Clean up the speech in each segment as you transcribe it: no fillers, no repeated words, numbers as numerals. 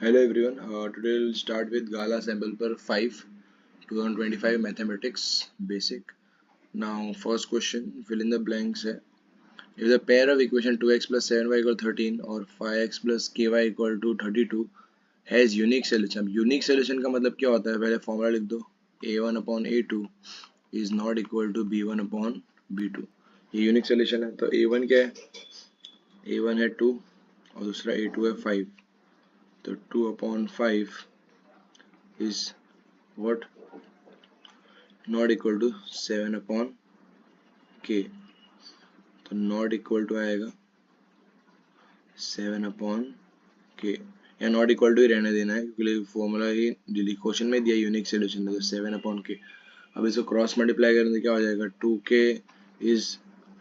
Hello everyone. Today we'll start with Gala sample per 5 2025 mathematics basic. Now first question, fill in the blanks है. If the pair of equation 2x plus 7y equal 13 or 5x plus ky equal to 32 has unique solution. अब unique solution का मतलब क्या होता है? पहले formula लिख दो. a1 upon a2 is not equal to b1 upon b2. ये यूनिक सोल्यूशन है. तो a1 क्या है? a1 है 2 और दूसरा a2 है 5. तो 2 upon 5 is what? Not equal to 7 upon k. तो नॉट इक्वल टू आएगा 7 अपॉन के, या नॉट इक्वल टू ही रहने देना है क्योंकि फॉर्मूला ही क्वेश्चन में दिया यूनिक सोल्यूशन है. तो 7 अपॉन के. अब इसको क्रॉस मल्टीप्लाई करें तो क्या हो जाएगा? 2k is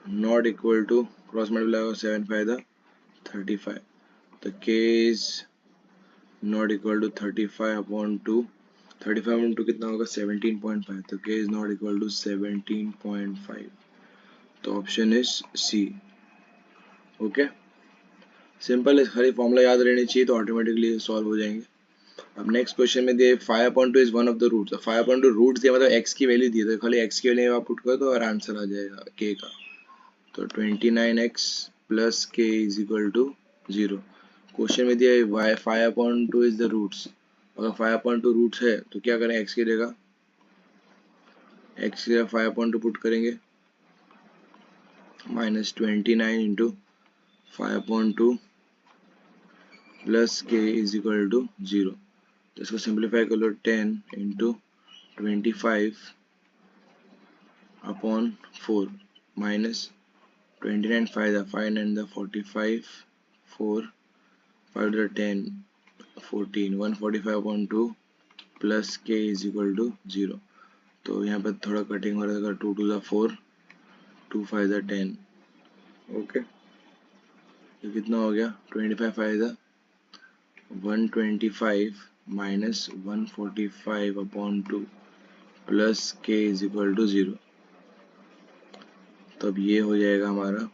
not equal to, cross multiply होगा 7 फायदा 35. तो k is not equal to 35 upon 2. 35 upon 2 कितना होगा? 17.5. तो k is not equal to 17.5. तो option is C. Okay, simple है, खाली फॉर्मूला याद रहनी चाहिए तो ऑटोमेटिकली सॉल्व हो जाएंगे. अब नेक्स्ट क्वेश्चन में दिए 5/2 is one of the roots. 5/2 roots दिया मतलब x की वैल्यू दी, तो खाली x की वैल्यू आप पुट कर दो और आंसर आ जाएगा k का. तो 29x plus k is equal to 0. Question में दिया y 5/2 इज द रूट्स. अगर 5/2 रूट्स है तो क्या करें? x की जगह 5/2 पुट करेंगे minus 29 into 5/2 plus k is equal to 0. तो इसको सिंप्लीफाई कर लो. 10 into 25 upon 4 minus 29 5 9 45 4 5 10 14 145 upon 2 plus k is equal to 0. तो यहाँ पर थोड़ा कटिंग हो रहा है. 2 2 4 2 5 10. ओके, ये कितना हो गया? 25 5 125 minus 145 upon 2 plus k is equal to 0. तो अब ये हो जाएगा हमारा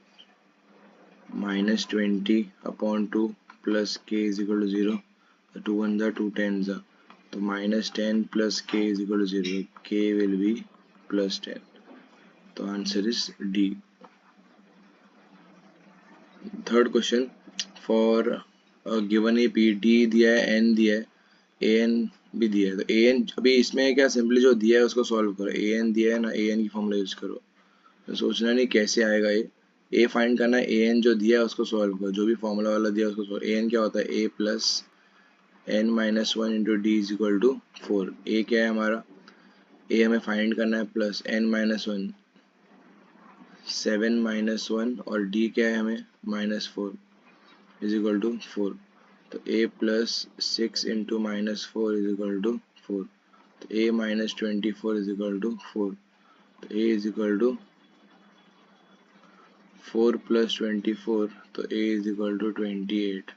minus 20 upon 2 plus k is equal to 0. तो 2 1 2 10 तो minus 10 plus k is equal to 0. k will be plus 10. तो answer is D. Third question, for given A P, D दिया है, एन दिया है, ए एन भी दिया है. तो ए एन, अभी इसमें क्या, सिंपली जो दिया है उसको सॉल्व करो. ए एन दिया है ना, ए एन की फॉर्मूला यूज करो. तो सोचना नहीं कैसे आएगा ये. ए फाइंड करना है, ए एन जो दिया है उसको सॉल्व करो. जो भी फॉर्मूला वाला दिया है उसको सॉल्व. ए एन क्या होता है? A plus n minus 1 into d is equal to 4. A क्या है हमारा? ए हमें फाइंड करना है प्लस एन माइनस 1 7 माइनस 1 और डी क्या है हमें? Minus 4 is equal to 4. तो a plus 6 into minus 4 is equal to 4. तो a minus 24 is equal to 4. तो a is equal to 4 plus 24. तो a इज इक्वल टू 28.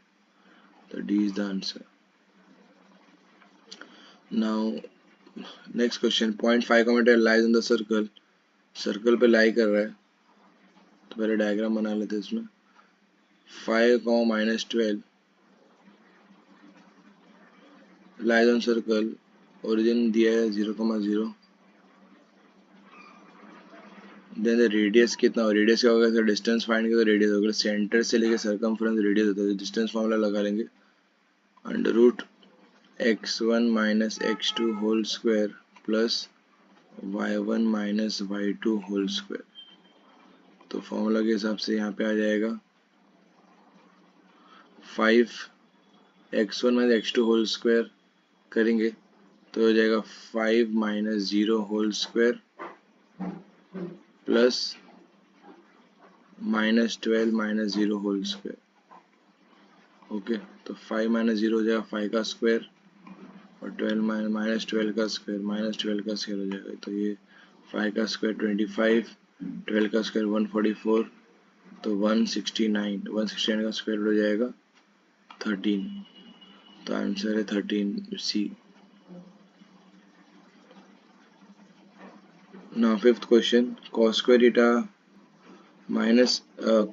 तो d is the answer. Now next question, 0.5 का lies on the circle. Circle पे lie कर रहा है. तो पहले डायग्राम बना लेते हैं इसमें. 5 minus 12 lies on circle. Origin दिया है 0,0. देन रेडियस कितना हो? रेडियस क्या होगा? डिस्टेंस फाइंड करो. रेडियस होगा सेंटर से लेके सर्कमफ्रेंस रेडियस होता है. डिस्टेंस फॉर्मूला लगा लेंगे. Under root x1 minus x2 whole square plus y1 minus y2 whole square. तो फॉर्मूला के हिसाब से यहाँ पे आ जाएगा 5 x1 minus x2 whole square करेंगे तो हो जाएगा 5 minus 0 whole square plus minus 12 minus 0 whole square. Okay, तो 5 माइनस 0 हो जाएगा 5 का स्क्वायर और 12 माइनस 12 का स्क्वायर माइनस 12 का स्क्वायर हो जाएगा. तो ये 5 का स्क्वायर 25, 12 का स्क्वायर 144. तो 169 का स्क्वायर हो जाएगा 13. तो आंसर है 13 C. Now fifth question, cos square theta minus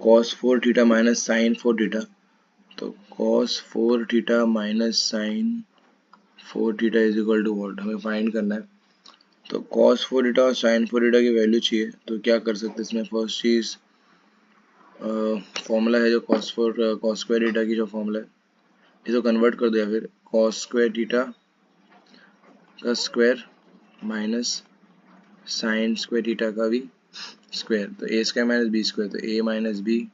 cos 4 theta minus sin 4 theta. तो cos 4 theta minus sine 4 theta is equal to what, हमें फाइंड करना है। तो cos 4 थीटा और sin 4 थीटा की वैल्यू चाहिए, तो क्या कर सकते हैं इसमें। फर्स्ट चीज फॉर्मूला है जो cos स्क्वायर थीटा की जो फॉर्मूला है, इसको कन्वर्ट कर दो, या फिर cos स्क्वायर थीटा का square minus sine square theta का भी स्क्वायर, तो a square minus b square, तो ए माइनस बी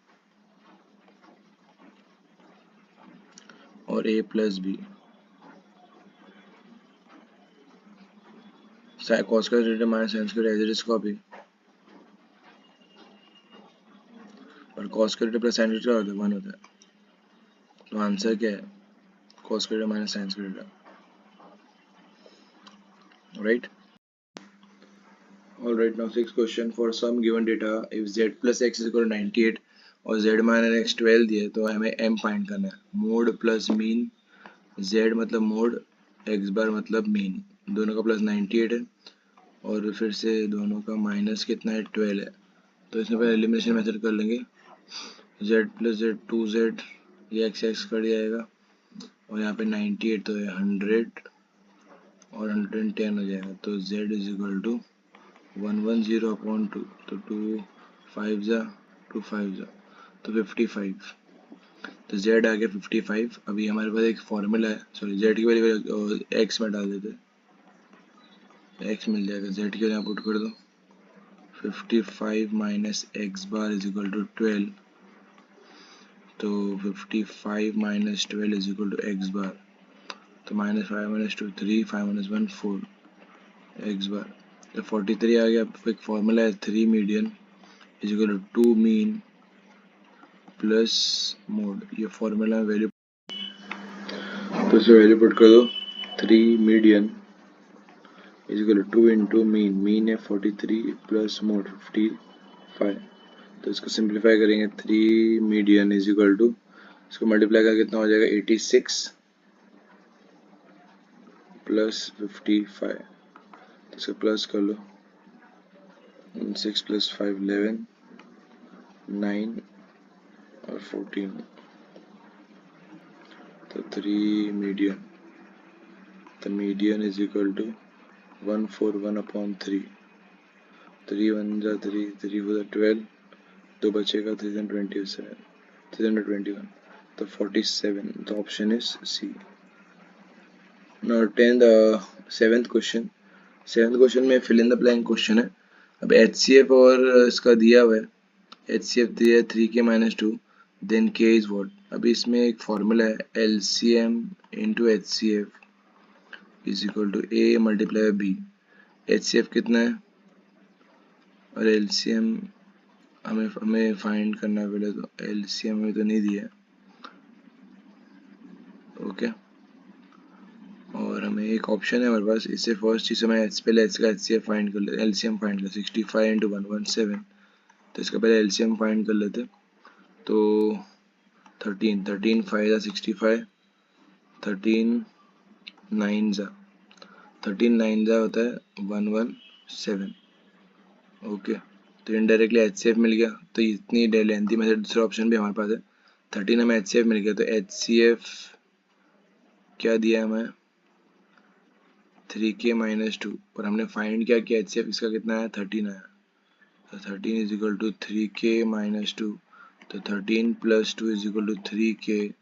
और a plus b. cos square theta minus sine square as it is copy, और cos square theta plus sine theta होता है 1 होता है। तो आंसर क्या है, cos square theta minus sine square theta, right. Alright, now sixth question. For some given data, if z plus x is equal to 98 और z minus x 12 दिए, तो हमें m फाइंड करना है। मोड प्लस मीन, z मतलब mode, x बार मतलब mean, दोनों का प्लस 98 है और फिर से दोनों का माइनस कितना है 12 है। तो इसमें पहले एलिमिनेशन मेथड कर लेंगे, z प्लस z 2z, ये x कट जाएगा और यहाँ पे 98 तो है 100 और 110 हो जाएगा। तो z is equal to 110 upon 2, तो 2 5 जा 2 5 जा तो 55, तो z आ गया 55। अभी हमारे पास एक फॉर्मूला है, सॉरी z की वैल्यू x में डाल देते हैं, x मिल जाएगा, z की वैल्यू पुट कर दो, 55 minus x bar is equal to 12, तो 55 minus 12 is equal to x bar, तो -5 माइनस 2 3, 5 माइनस 1 4 एक्स बार, तो 43 आ गया। एक फॉर्मूला है 3 median is equal to 2 mean plus mode, ये फॉर्मूला में वैल्यू, तो इसे वैल्यू पुट कर दो, 3 median is equal to 2 into mean, mean है 43 प्लस मोड 55, तो इसको सिंप्लीफाई करेंगे, 3 मीडियन इज इक्वल टू, इसको मल्टीप्लाई करके कितना हो जाएगा 86 प्लस 55, तो इसको प्लस कर लो, 6 प्लस 5 11, 9 और 14, तो 3 मीडियन, तो median is equal to 141 upon 3, 3 1 जा 3, 3 4 12, तो बचेगा 321, तो 47, तो option is C. Now 7th question में fill in the blank question है। अब HCF और इसका दिया हुआ है, HCF दिया है 3k minus 2, then k is what. अभी इसमें एक फॉर्मूला है LCM into HCF is equal to A multiply B। HCF कितना है और LCM हमें फाइंड करना है पहले, तो LCM में तो नहीं दिया है, ओके। और हमें एक ऑप्शन है हमारे पास, इससे फर्स्ट चीज़ हमें पहले H का HCF फाइंड कर लेते, LCM फाइंड कर, 65 इंटू 117, तो इसका पहले LCM फाइंड कर लेते, तो 13 5 जा 65, 13 9 जा होता है 117, ओके। तो इनडायरेक्टली HCF मिल गया, तो इतनी लेंथी मेथड दूसरा ऑप्शन भी हमारे पास है। 13 हमें HCF मिल गया, तो HCF क्या दिया हमें 3k माइनस 2, और हमने फाइंड क्या किया HCF इसका कितना है 13 आया, तो 13 is equal to 3k minus 2, तो 13 plus 2 is equal to 3k,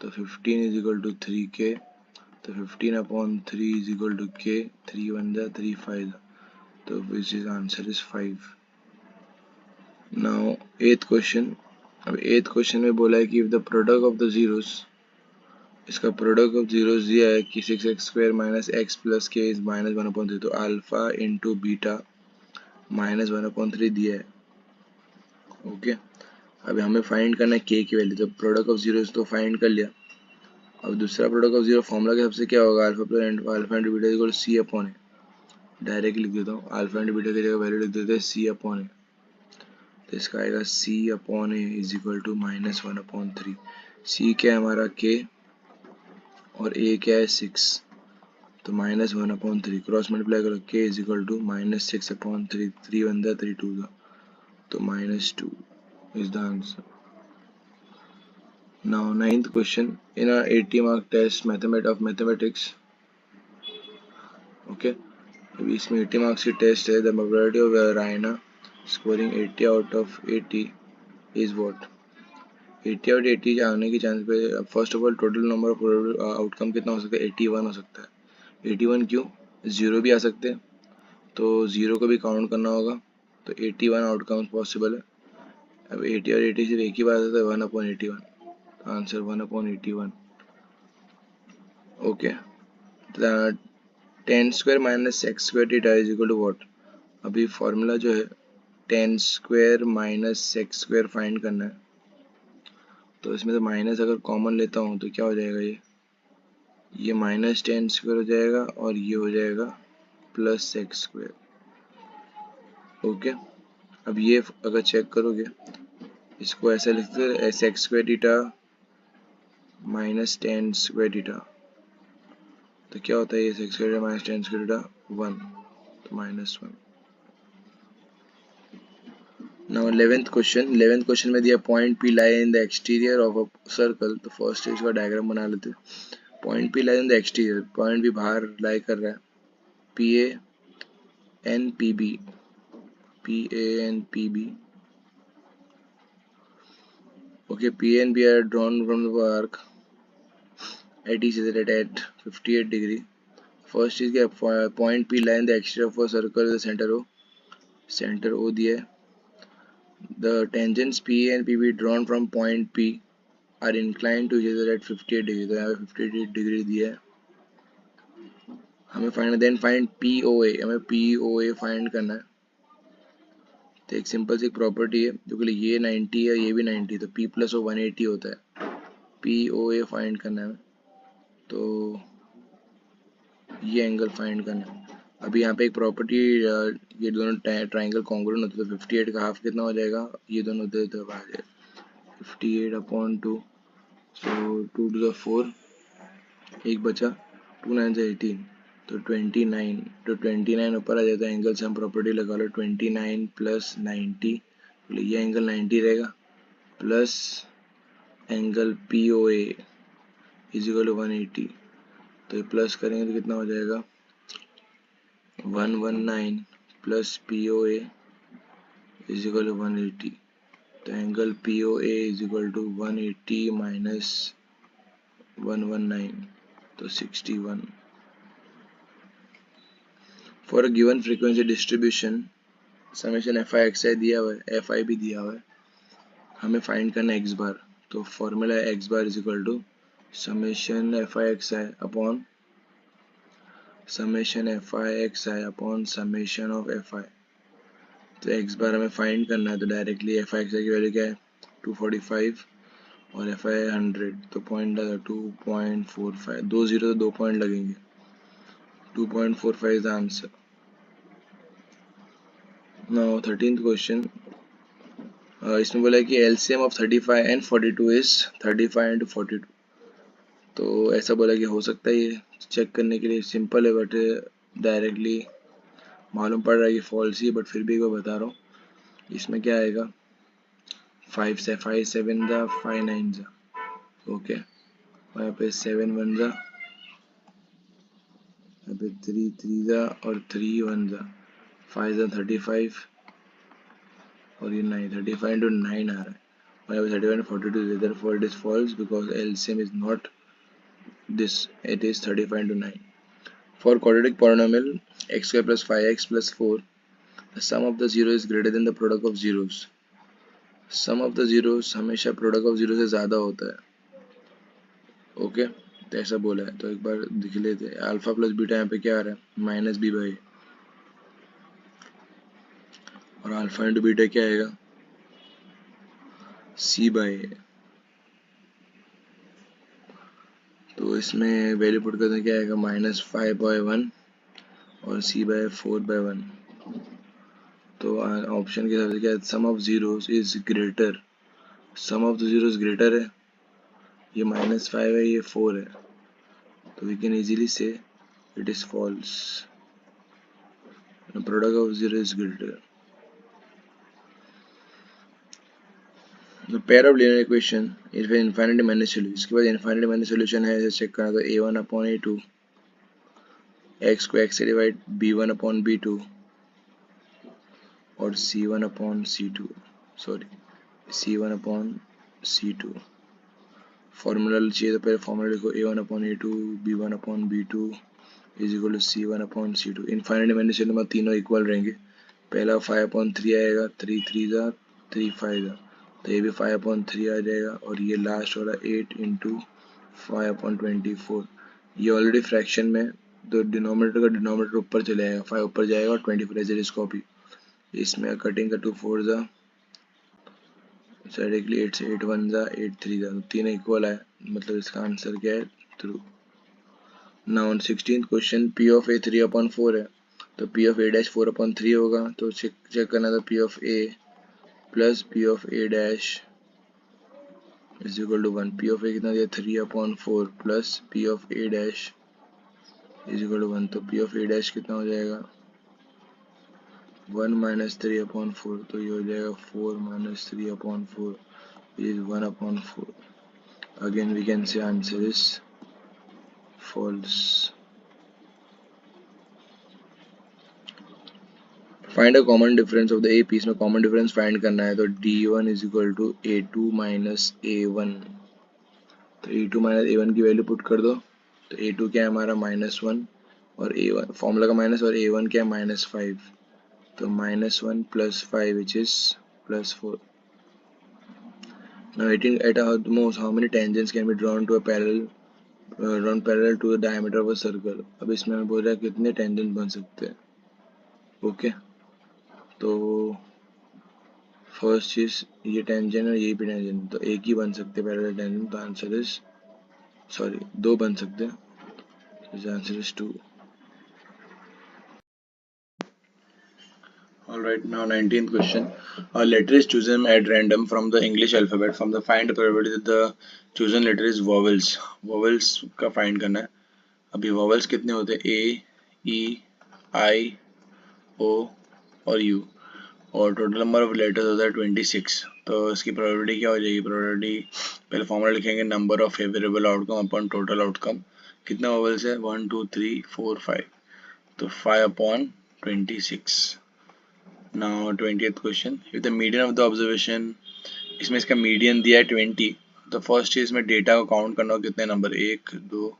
तो 15 इज इक्वल टू 3k, तो 15 upon 3 is equal to k, 3 1 जा 3 5 जा, तो which is answer is 5। Now 8th question. अब 8th क्वेश्चन में बोला है कि if the product of the zeros, इसका प्रोडक्ट ऑफ जीरोस दिया है कि 6x square minus x plus k is minus 1/3, तो अल्फा इंटू बीटा माइनस 1/3 दिया है, ओके। अभी हमें फाइंड करना है के की वैल्यू, तो प्रोडक्ट ऑफ जीरोस तो फाइंड कर लिया। अब दूसरा प्रोडक्ट ऑफ जीरो फॉर्मूला के सबसे क्या होगा, alpha into beta equal C upon है, डायरेक्ट लिख देता हूँ, अल्फा इंटू बीटा की जगह वैल्यू लिख देते हैं सी अपॉन है, तो इसका आएगा C upon A is equal to minus 1/3। C क्या है हमारा के और ए क्या है 6, तो माइनस 1/3 क्रॉस मल्टीप्लाई करो, के इज इक्वल टू माइनस 6/3, 3 1 जा 3 2 जा, तो -2 is the answer. Now, ninth question in an 80 mark test mathematics. Okay, अभी इसमें 80 मार्क्स की टेस्ट है. The probability of Raina scoring 80 out of 80 is what? 80 out 80 आने की चांस पे first of all total number of outcome कितना हो सकता है? 81 हो सकता है. 81 क्यों? जीरो भी आ सकते हैं, तो जीरो को भी काउंट करना होगा, तो 81 आउटकम पॉसिबल है. अब 80 और 80 सिर्फ एक ही बात है, तो 1/81. Answer 1/81. Okay, tan square minus x square theta is equal to what? अभी फॉर्मूला जो है tan square minus sec x square find करना है, तो इसमें से माइनस अगर कॉमन लेता हूँ तो क्या हो जाएगा? ये माइनस टेन स्क्वायर हो जाएगा और ये हो जाएगा प्लस सेक्स स्क्वायर. ओके, अब ये अगर चेक करोगे, इसको ऐसा लिखते हैं sex square theta minus ten square theta, तो क्या होता है? ये sex square minus ten square theta 1, तो -1. Now 11th question में दिया point P lie in the exterior of a circle. तो फर्स्ट स्टेज का डायग्राम बना लेते हैं. Point P lie in the exterior, point भी बाहर लाई कर रहा है. PA and PB, PA and PB. Okay, PA and B are drawn from the arc at each other at 58 degree. First चीज क्या? Point P lie in the exterior of a circle, the center O दिया है. The tangents PA and PB drawn from point P are inclined to each other at 58 degree. तो यहाँ पे 58 degree दिया है. हमें फाइंड POA, हमें POA find करना है. तो एक सिंपल सी प्रॉपर्टी है, जो कि ये 90 है, ये भी 90, तो P प्लस 180 होता है. POA फाइंड करना है, तो ये एंगल फाइंड करना है. अभी यहाँ पे एक प्रॉपर्टी, ये दोनों ट्राइंगल कॉन्ग्रुएंट होते हैं, तो 58 का हाफ कितना हो जाएगा? ये दोनों होते हैं, तो 58/2, सो 2 to the 4, एक बचा, 2 9 से 18, तो 29, तो 29 ऊपर आ जाता है. एंगल से हम प्रॉपर्टी लगा लो, 29 प्लस 90, तो ये एंगल 90 रहेगा, plus angle POA is equal to 180. तो ये प्लस करेंगे तो कितना हो जाएगा? 119 plus POA is equal to 180. तो angle POA is equal to 180 minus 119, तो 61. For a given frequency distribution summation FI दिया हुआ है, FI भी दिया हुआ है, हमें फाइंड करना है x बार. तो फॉर्मूला है x bar is equal to summation FI upon summation of FI. तो x बार हमें फाइंड करना है, तो डायरेक्टली FI की वैल्यू क्या है? 245 और FI 100, तो पॉइंट लगा 2.45, 2 जीरो तो 2 पॉइंट लगेंगे, 2.45 is the answer. Now 13th question, इसमें बोला है कि LCM of 35 and 42 is 35 into 42. तो ऐसा बोला कि हो सकता है, ये चेक करने के लिए सिंपल है, बट डायरेक्टली मालूम पड़ रहा है कि फॉल्स ही, बट फिर भी मैं बता रहा हूँ. इसमें क्या आएगा? 5 से 5 7 जा, 5 9 जा. ओके, और यहाँ पे 7 1 जा, यहाँ पे 3 3 जा और 3 1 जा, 5 जा 35 और ये 9, 35 into 9 आ रहा है, और यहाँ पे 35 into 42, therefore it is false because LCM is not this, it is 35 into 9. For quadratic polynomial x square plus 5x plus 4, the sum of the zero is greater than the product of zeros. Sum of the zeros हमेशा product of zero से ज़्यादा होता है. Okay, तो ऐसा बोला है, तो एक बार दिख लेते हैं. अल्फा प्लस बीटा यहाँ पे क्या आ रहा है? माइनस बी बाई, और अल्फा इंटू बीटा क्या आएगा? सी बाई. तो इसमें वैल्यू पुट करते क्या आएगा? -5/1 और सी बाय 4/1. तो ऑप्शन के हिसाब से क्या है? Sum of zeros is greater, sum of the zeros greater है, ये -5 है, ये 4 है, तो we can easily say it is false. Product of zero is greater. The pair of linear equation is with infinity minus solution. इसके बाद infinity minus solution है, जैसे चेक करना तो a1 upon a2, x को x से divide, b1 upon b2 और c1 upon c2, sorry c1 upon c2. Formula चाहिए तो पहले फॉर्मूला लिखो, a1 upon a2 b1 upon b2 is equal to c1 upon c2. Infinite minus में तीनों equal रहेंगे. पहला 5/3 आएगा, 3 3 जा 3 5 जा, तो ये भी 5/3 आ जाएगा. और ये लास्ट वाला 8 इंटू 5/24. ये ऑलरेडी फ्रैक्शन में, तो डिनोमिनेटर का डिनोमिनेटर ऊपर चले जाएगा, 5 ऊपर जाएगा और 24 एज इज कॉपी. इसमें कटिंग का 2 4 जा डायरेक्टली 8 से 8 1 जा 8 3 जा, तो तीनों इक्वल है, मतलब इसका आंसर क्या है, true. Now on 16th question, p of a 3/4 है, तो p ऑफ a डैश 4/3 होगा. तो चेक करना था p of a plus p of a dash is equal to 1. p of a कितना दिया, 3/4 plus p of a dash is equal to 1. तो p of a dash कितना हो जाएगा, 1 माइनस 3/4, तो ये हो जाएगा 4 minus 3/4 is 1/4. Again we can say answer is false. Find a common difference of the a piece में common difference find करना है, तो d1 is equal to a2 minus a1. तो a2 minus a1 की वैल्यू पुट कर दो, तो a2 क्या है हमारा -1 और a1 फॉर्मूला का माइनस, और a1 क्या है -5. तो -1 plus 5 which is +4. Now 18 at the most how many tangents can be drawn to a parallel to the diameter of a circle. अब इसमें हमें बोल रहा है कितने टेंजेंट बन सकते हैं. ओके, तो फर्स्ट चीज ये टेंजेंट और ये भी टेंजेंट, तो एक ही बन सकते हैं पैरेलल टेंजेंट. तो आंसर इज, सॉरी, दो बन सकते हैं. Answer is 2. Alright, now 19th question. A letter is chosen at random from the English alphabet. From the find the probability that the chosen letter is vowels. Vowels का find करना है. अभी vowels कितने होते हैं, A, E, I, O और U, और total number of letters होता है 26. तो इसकी प्रोबेबिलिटी क्या हो जाएगी, प्रोबेबिलिटी पहले फॉर्मूला लिखेंगे, number of favourable outcome upon total outcome. कितना वोवल्स है, 1 2 3 4 5, तो 5/26. Now 20th question, if the median of the observation, इसमें इसका मीडियन दिया है 20. तो फर्स्ट चीज में डेटा को काउंट करना हो, कितने number, 1 2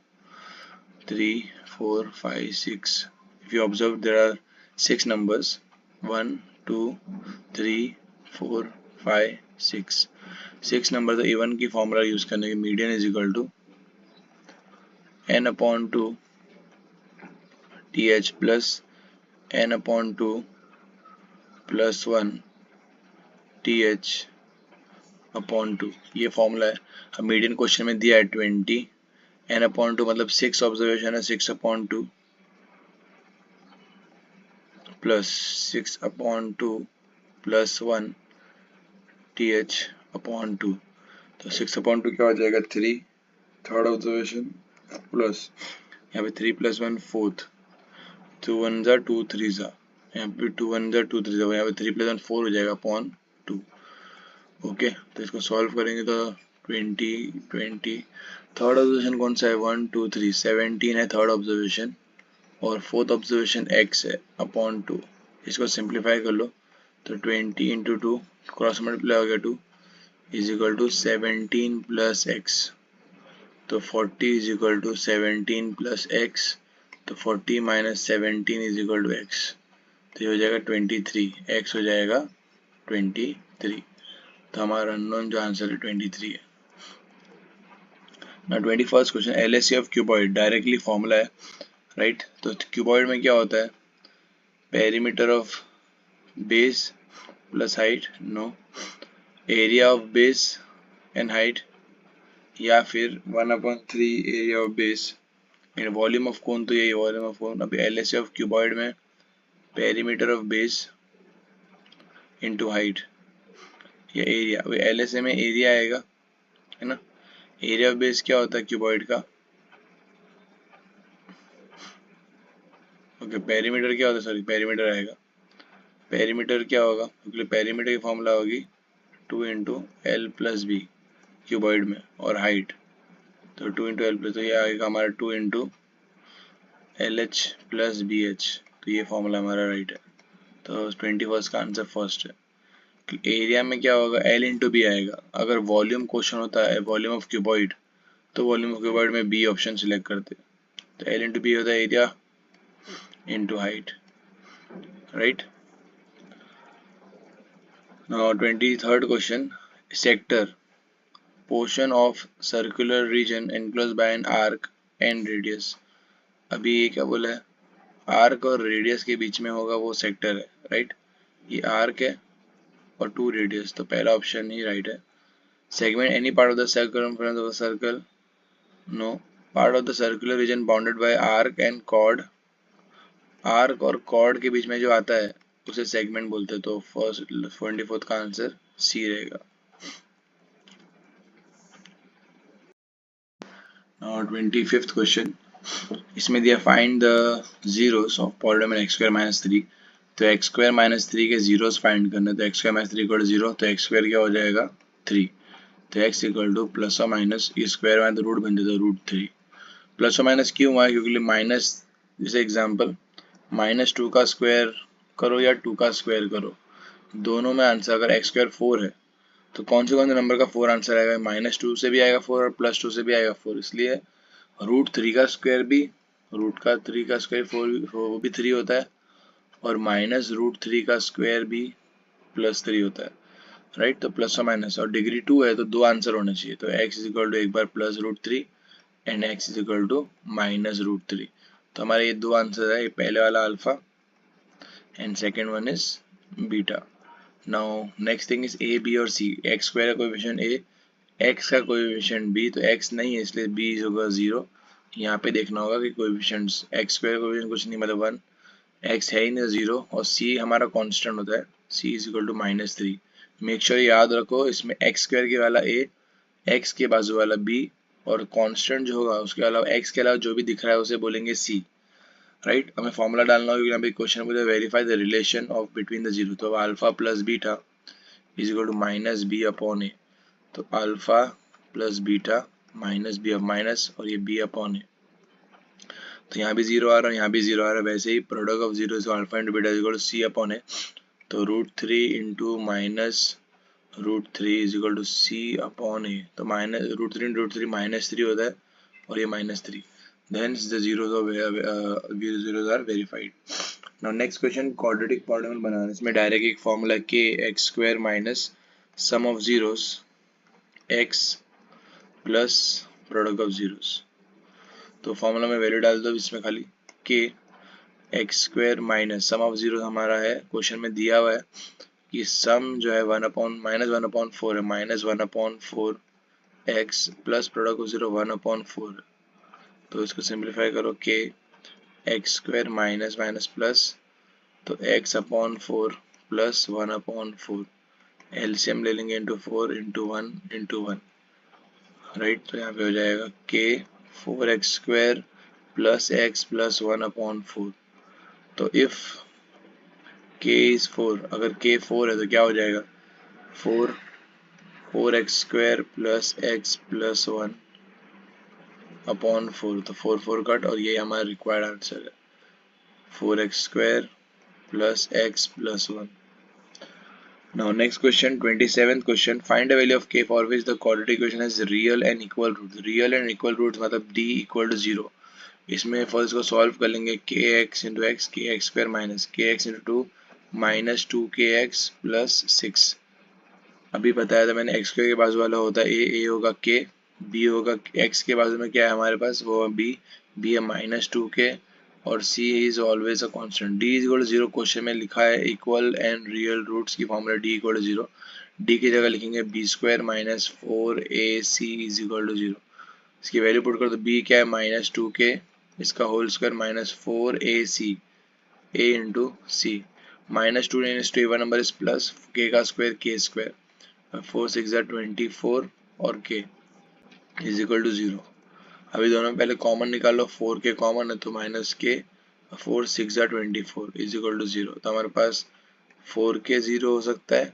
3 4 5 6. If you observe there are 6 numbers, 1 2 3 4 5 6. 6 number, तो A1 की फॉर्मूला यूज करने के median is equal to n/2 th plus n/2 plus 1 th/2. ये फॉर्मूला है. अब मीडियन क्वेश्चन में दिया है 20, n/2 मतलब 6 ऑब्जर्वेशन है, 6/2 प्लस 6/2 प्लस 1 th/2. तो 6/2 क्या हो जाएगा, 3 थर्ड ऑब्जर्वेशन, प्लस यहाँ पे 3 प्लस 1 फोर्थ, 2 1 जा 2 3 जा, यहाँ पे 2 1 जा 2 3 जा, यहाँ पे 3 प्लस 1 4 हो जाएगा अपॉन 2. ओके, तो इसको सॉल्व करेंगे तो 20 20. थर्ड ऑब्जर्वेशन कौन सा है, 1 2 3, 17 है थर्ड ऑब्जर्वेशन, और फोर्थ ऑब्जर्वेशन x है अपॉन 2. इसको सिंप्लीफाई कर लो, तो 20 इंटू 2 क्रॉस मल्टीप्लाई हो गया 2 is equal to 17 plus x. तो 40 is equal to 17 plus x, तो 40 minus 17 is equal to x. तो ये हो जाएगा 23, x हो जाएगा 23. तो हमारा अननोन जो आंसर है 23 है. ना 21st question, LHC of cuboid, directly formula है, राइट. तो क्यूबॉइड में क्या होता है, perimeter of base plus height, no, area of base and height, या फिर 1/3 area of base and volume of cone. तो यही वॉल्यूम ऑफ कोन. अभी LHC ऑफ क्यूबॉइड में perimeter of base into height या एरिया. अभी LHC में area आएगा, है ना. एरिया ऑफ बेस क्या होता है क्यूबॉइड का, ओके. पेरीमीटर क्या होता है, सॉरी पेरीमीटर आएगा. पेरीमीटर क्या होगा, क्योंकि पेरीमीटर की फॉर्मूला होगी 2 into l plus b cuboid में और हाइट, तो 2 इंटू एल प्लस, तो ये आएगा हमारा 2 into l h plus b h, तो ये फॉर्मूला हमारा राइट है। तो 21 का आंसर फर्स्ट है। एरिया में क्या होगा, एल इंटू बी आएगा। अगर वॉल्यूम क्वेश्चन होता है, वॉल्यूम ऑफ क्यूबॉइड, तो वॉल्यूम ऑफ क्यूबॉइड में बी ऑप्शन सिलेक्ट करते, तो एल इंटू बी होता है area into height, right. Now 23rd question, sector portion of circular region enclose by an arc and radius. अभी ये क्या बोला है, आर्क और रेडियस के बीच में होगा वो सेक्टर है, राइट। ये आर्क है और 2 रेडियस, तो पहला ऑप्शन ही राइट है। Segment any part of the circumference of a circle, no. Part of the circular region bounded by arc and chord, arc और कॉर्ड के बीच में जो आता है उसे सेगमेंट बोलते हैं, तो फर्स्ट 24th का आंसर सी रहेगा। Now 25th क्वेश्चन, इसमें दिया find the zeros of polynomial x square minus 3, तो x स्क्वायर माइनस 3 के जीरोस फाइंड करना, तो x square minus 3 equal to 0, तो x स्क्वायर क्या हो जाएगा 3, तो x इक्वल टू प्लस और माइनस, ये स्क्वायर में तो रूट बन जाता है √3। प्लस और माइनस क्यों हुआ है, क्योंकि माइनस, जैसे एग्जांपल -2 का स्क्वायर करो या 2 का स्क्वायर करो, दोनों में आंसर अगर x स्क्वायर 4 है तो कौन से नंबर का 4 आंसर आएगा, -2 से भी आएगा 4 और +2 से भी आएगा 4, इसलिए √3 का स्क्वायर भी, √3 का स्क्वायर 4 वो भी 3 होता है, और -√3 का स्क्वायर भी +3 होता है, राइट। तो प्लस और माइनस, और डिग्री 2 है तो 2 आंसर होने चाहिए, तो x इज इक्वल टू एक बार +√3 and x is equal to -√3, तो हमारे ये 2 आंसर है, ये पहले वाला alpha and second one is beta. Now next thing is a b और c, x स्क्वायर का कोएफिशिएंट a, x का कोएफिशिएंट b, तो x नहीं है इसलिए b होगा 0। यहाँ पे देखना होगा कि कोएफिशिएंट्स, x स्क्वायर कोएफिशिएंट कुछ नहीं मतलब 1, x है ही नहीं 0, और c हमारा कांस्टेंट होता है, c is equal to -3। Make sure याद रखो इसमें x स्क्वायर के वाला a, x के बाजू वाला b, और कांस्टेंट जो होगा उसके अलावा x के अलावा जो भी दिख रहा है उसे बोलेंगे c, राइट। हमें फॉर्मूला डालना होगा, यहाँ पे क्वेश्चन बोले verify the relation of between the zero, तो alpha plus beta is equal to -b upon a, तो अल्फा प्लस बीटा -b अब माइनस, और ये b अपॉन a, तो यहाँ भी 0 आ रहा है, यहाँ भी 0 आ रहा है, वैसे ही product of zero is alpha into beta is equal to c upon a, तो √3 into -√3 is equal to c upon a, तो √3 इंटू √3 -3 होता है, और ये -3, hence the zeros are verified. Now next question, quadratic polynomial बनाना, इसमें direct एक formula k x square minus sum of zeros x plus product of zeros, तो formula में value डाल दो, इसमें खाली k x square minus sum of zero हमारा है, क्वेश्चन में दिया हुआ है कि सम जो है -1/4 है, -1/4 x plus product of zero 1/4 है, तो इसको सिंप्लीफाई करो, k x square minus minus plus, तो x अपॉन 4 प्लस 1/4, एलसीएम ले लेंगे इंटू 4 इंटू 1 इंटू 1, राइट। तो यहाँ पे हो जाएगा k 4x square plus x plus 1/4, तो इफ k इज 4, अगर k 4 है तो क्या हो जाएगा 4x square plus x plus 1/4, तो 4 4 कट, और ये हमारा रिक्वायर्ड आंसर है 4x square plus x plus 1। Now next question, 27th question, find the value of k for which the quadratic equation has real and equal roots. Real and equal roots मतलब d equal to 0, इसमें first को solve कर लेंगे, kx into x, के x square minus kx into 2 minus 2kx plus 6, अभी बताया था मैंने, x स्क्वायर के बाजू वाला होता है a होगा k, b होगा, x के बाजू में क्या है हमारे पास, वो b है -2k, और c is always a constant. d is equal to 0 question में लिखा है, इक्वल एंड रियल रूट्स की formula d equal to 0, d की जगह लिखेंगे b square minus 4ac is equal to 0, इसकी वैल्यू पुट कर दो, b क्या है -2k, इसका whole square minus 4ac a into c, -2 to one number is plus, k का स्क्वायर k स्क्वायर, 4 6 24 और k इज इक्वल टू 0। अभी दोनों में पहले कॉमन निकालो, 4k कॉमन है तो minus k, 4 6 24 is equal to 0, तो हमारे पास 4k 0 हो सकता है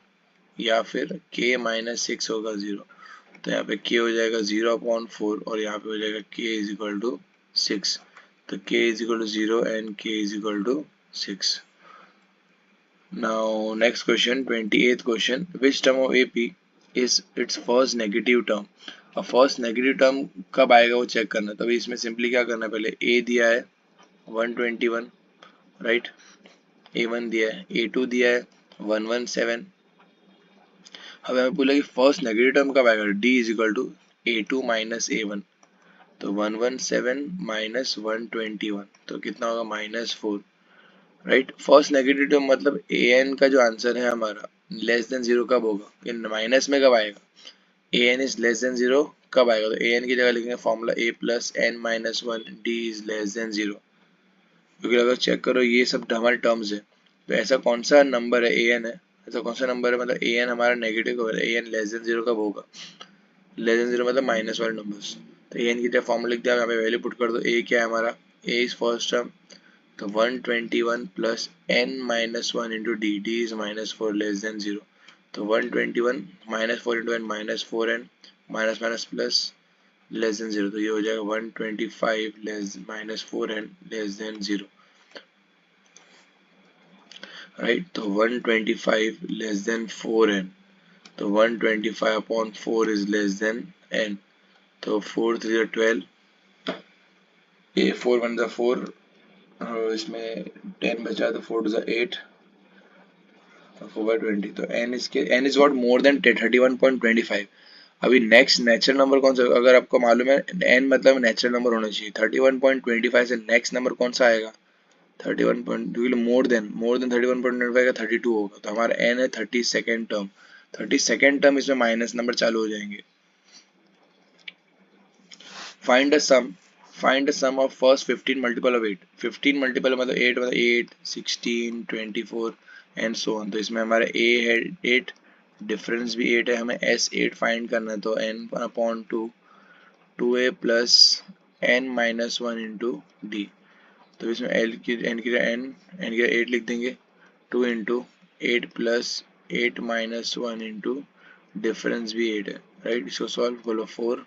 या फिर k माइनस 6 होगा 0। तो यहाँ पे k हो जाएगा 0/4 और यहाँ पे हो जाएगा k इज इक्वल टू 6। तो k is equal to 0 and k is equal to 6। Now next question, 28th question, which term of AP is its first negative term? अब फर्स्ट नेगेटिव टर्म कब आएगा वो चेक करना। तो अभी इसमें simply क्या करना है, पहले A दिया है 121, राइट, A1 दिया है, A2 दिया है 117। अब हमें बोला कि फर्स्ट नेगेटिव टर्म कब आएगा, D is equal to A2 minus A1। तो 117 माइनस 121 तो कितना होगा -4, राइट। फर्स्ट नेगेटिव टर्म मतलब ए एन का जो आंसर है हमारा लेस देन 0 कब होगा, कि माइनस में कब आएगा, a n is less than 0 कब आएगा। तो ए एन की जगह लिखेंगे formula a plus n minus 1 d is less than 0। क्योंकि अगर चेक करो ये सब हमारे टर्म्स है, तो ऐसा कौन सा नंबर है, ए एन है, ऐसा कौन सा नंबर है मतलब ए एन हमारा नेगेटिव कब है, ए एन लेस देन 0 कब होगा, लेस देन 0 मतलब माइनस वाले नंबर्स। तो ए एन की जगह फॉर्मूला लिख दिया, यहाँ पे वैल्यू पुट कर दो, ए क्या है हमारा, ए इज फर्स्ट टर्म, तो 121 plus n minus 1 into D, D is -4 less than 0। तो 121 -4 into n -4n minus minus plus less than 0। तो ये हो जाएगा 125 less -4n less than 0, right. तो 125 लेस देन 4n, तो 125 upon 4 is less then n। तो 4 3 12, ये 4 1 4 और इसमें 10 बचा तो 4 2 8 4/20। तो n इसके n is what more than 31.25। अभी नेक्स्ट नेचुरल नंबर कौन सा, अगर आपको मालूम है n मतलब नेचुरल नंबर होना चाहिए, 31.25 से नेक्स्ट नंबर कौन सा आएगा, 31. मोर देन 31.25 का 32 होगा। तो हमारा n है 32nd टर्म, 32nd टर्म, इसमें माइनस नंबर चालू हो जाएंगे। Find a sum of first 15 multiple of 8। 15 multiple मतलब 8 मतलब 8 16 24 एंड सो ऑन। तो इसमें हमारा a है 8, डिफरेंस भी 8 है, हमें s8 फाइंड करना है। तो n upon 2 2a plus n minus 1 into D. तो इसमें l की n की n की 8 लिख देंगे, 2 into 8 plus 8 minus 1 into difference भी 8 है, राइट। इसको सॉल्व करो 4,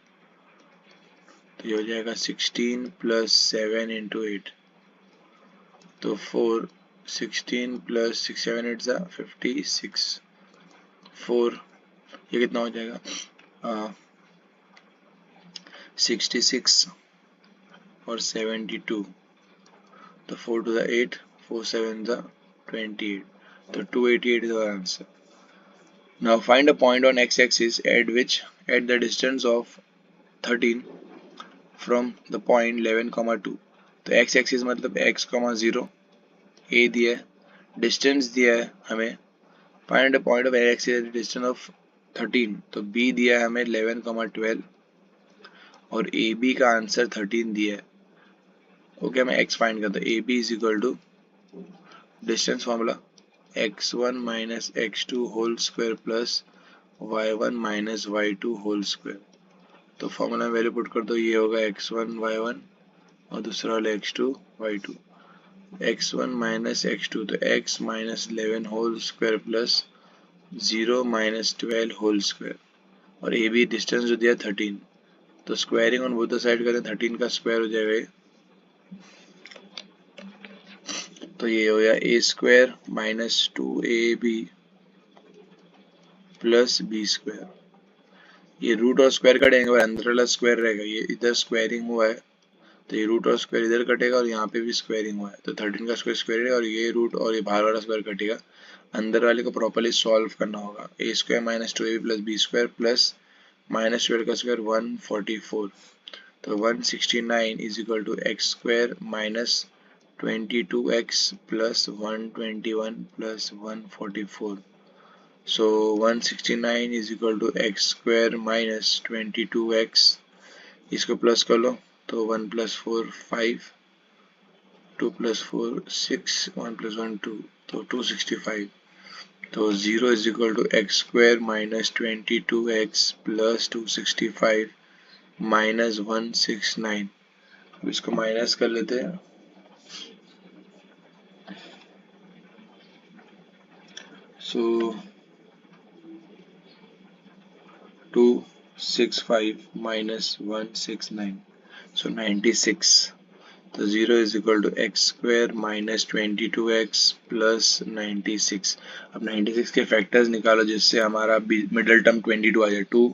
तो ये हो जाएगा 16 प्लस 7 इंटू 8। तो 4 16 प्लस 6 7 8 ज़ा 56 4, ये कितना हो जाएगा 66 और 72। तो 4 टू द 8 4 7 ज़ा 28। तो 288 is our answer. Now find a point on x-axis at the distance of 13 from the point 11, 2। तो x एक्सिस मतलब x, 0, a दिया है, डिस्टेंस दिया है हमें, find a point of x axis distance of 13। तो b दिया है हमें 11, 12 और ए बी का आंसर 13 दिया है। ओके, हमें x फाइंड करते हैं। A b is equal to distance formula x1 minus x2 whole square plus y1 minus y2 whole square. तो फॉर्मूला में वैल्यू पुट कर दो, ये होगा x1 y1 और दूसरा वाला x2 y2। x1 minus x2 तो x minus 11 whole square plus 0 minus 12 whole square, और ए बी डिस्टेंस जो दिया 13। तो squaring on both the side करें, 13 का स्क्वायर हो जाएगा ये। तो ये हो गया a square minus 2ab plus B square. ये रूट और स्क्वायर कटेंगे और अंदर वाला स्क्वायर रहेगा, ये इधर स्क्वायरिंग हुआ है तो ये रूट और स्क्वायर इधर कटेगा और यहाँ पे भी स्क्वायरिंग हुआ है। तो 13 का स्क्वायर स्क्वायर है और ये रूट और ये बाहर वाला स्क्वायर कटेगा। अंदर वाले को प्रॉपर्ली सॉल्व करना होगा। A square minus 2ab plus B square plus minus 12 का स्क्वायर 144। तो 169 is equal to x square minus 22x plus 121 plus 144। So 169 is equal to x square minus 22x, इसको प्लस कर लो तो 1 प्लस 4 5, 2 प्लस 4 6, 1 प्लस 1 2, तो 265। तो 0 is equal to x square minus 22x plus 265 minus 169। अब इसको minus कर लेते हैं। सो 265 minus 169, so 96. तो 0 is equal to x square minus 22x plus 96. अब 96 के फैक्टर्स निकालो जिससे हमारा मिडल टर्म 22 आ जाए. 2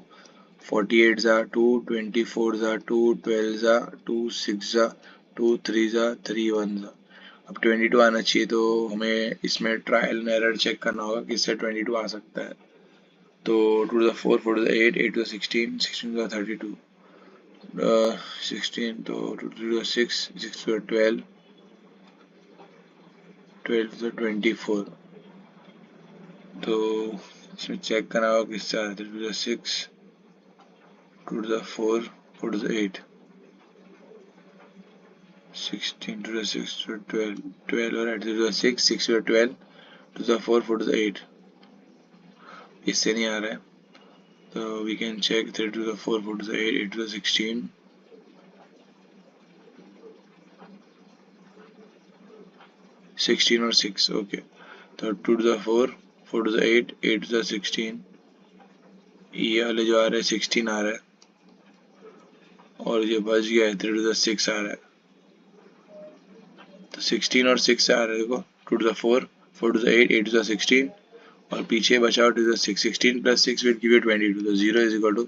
48 जा 2 24 जा 2 12 जा 2 6 जा 2 3 जा 3 1 जा. अब 22 आना चाहिए तो हमें इसमें ट्रायल एंड एरर चेक करना होगा किससे 22 आ सकता है. तो 2 to the 4 4 to the 8 8 to the 16 16 to the 32 16 तो 2 to the 6 6 to the 12 12 to the 24. तो इसमें चेक करना होगा किससे आ रहा है. 2 to the 6 2 to the 4 4 to the 8 16 to the 6 to the 12 12 और 8 to the 6 6 to the 12 to the 4 4 to the 8. इससे नहीं आ रहा है तो we can check 3 to the 4 4 to the 8 8 to the 16 16 और 6. ओके तो 2 to the 4 4 to the 8 8 to the 16. ये वाले जो आ रहे हैं 16 आ रहा है और ये बच गया है 3 to the 6 आ रहा है. तो 16 और 6 आ रहा है देखो 2 to the 4 4 to the 8 8 to the 16 और पीछे बचा 2 to the 6 16 plus 6 will give you 22. तो 0 is equal to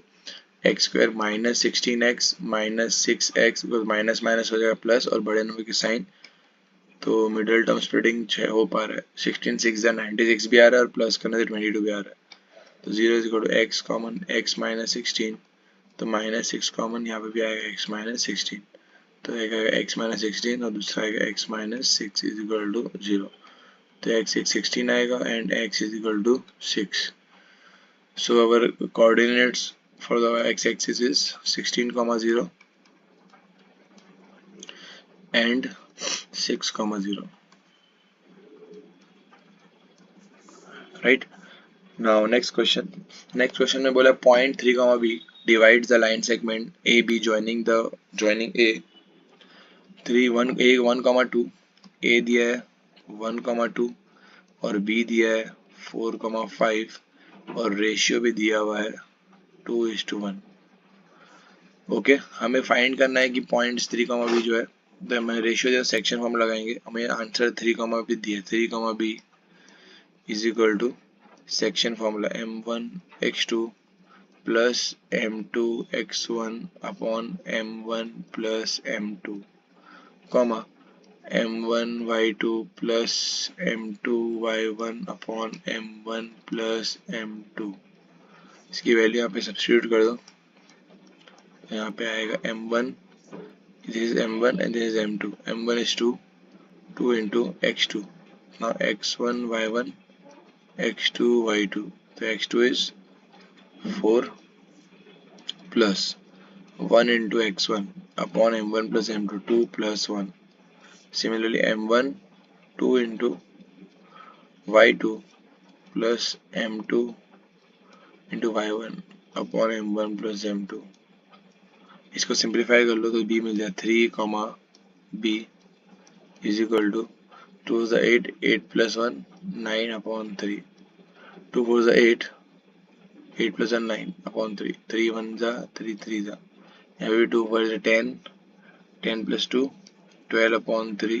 x square minus 16x minus 6x because minus minus हो जाएगा प्लस और बड़े नंबर की साइन. तो मिडिल टर्म स्प्लिटिंग हो पा रहा है. 16 6 96 भी आ रहा है और प्लस करने से 22 भी आ रहा है. तो 0 is equal to x common x minus 16 तो माइनस 6 कॉमन यहाँ पे भी आएगा x minus 16 तो एक आएगा x minus 16 और दूसरा आएगा x minus 6 is equal to 0. तो x 16 आएगा and x is equal to 6. So our coordinates for the x-axis is 16, 0 and 6, 0. Right? Now next question. Next question में बोला point 3, b divides the line segment AB joining A 3 1 A 1, 2. A दिया है 1, 2 और B दिया है 4, 5 और ratio भी दिया हुआ है 2:1. ओके हमें फाइंड करना है कि पॉइंट्स 3, b जो है तो हमें रेशियो जो सेक्शन फॉर्म लगाएंगे. हमें आंसर 3, b दिया है. 3, b is equal to section formula m1x2 plus m2x1 upon m1 plus m2 comma m1y2 plus m2y1 upon m1 plus m2. इसकी वैल्यू यहाँ पे सब्स्टिट्यूट कर दो. यहाँ पे आएगा m1 this is m1 and this is m2. m1 is 2 into x2. now x1 y1 x2 y2 so x2 is 4 plus 1 into x1 upon m1 plus m2 2 plus 1. Similarly m1 2 into y2 plus m2 into y1 upon m1 plus m2. इसको simplify कर लो तो b मिल जाए 3, b is equal to 2 is the 8 8 plus 1 9 upon 3 2 4 is the 8 8 plus 1 9 upon 3 3 1 जा 3 3 जा यहाँ पे 2 4 is the 10 10 plus 2 12 upon 3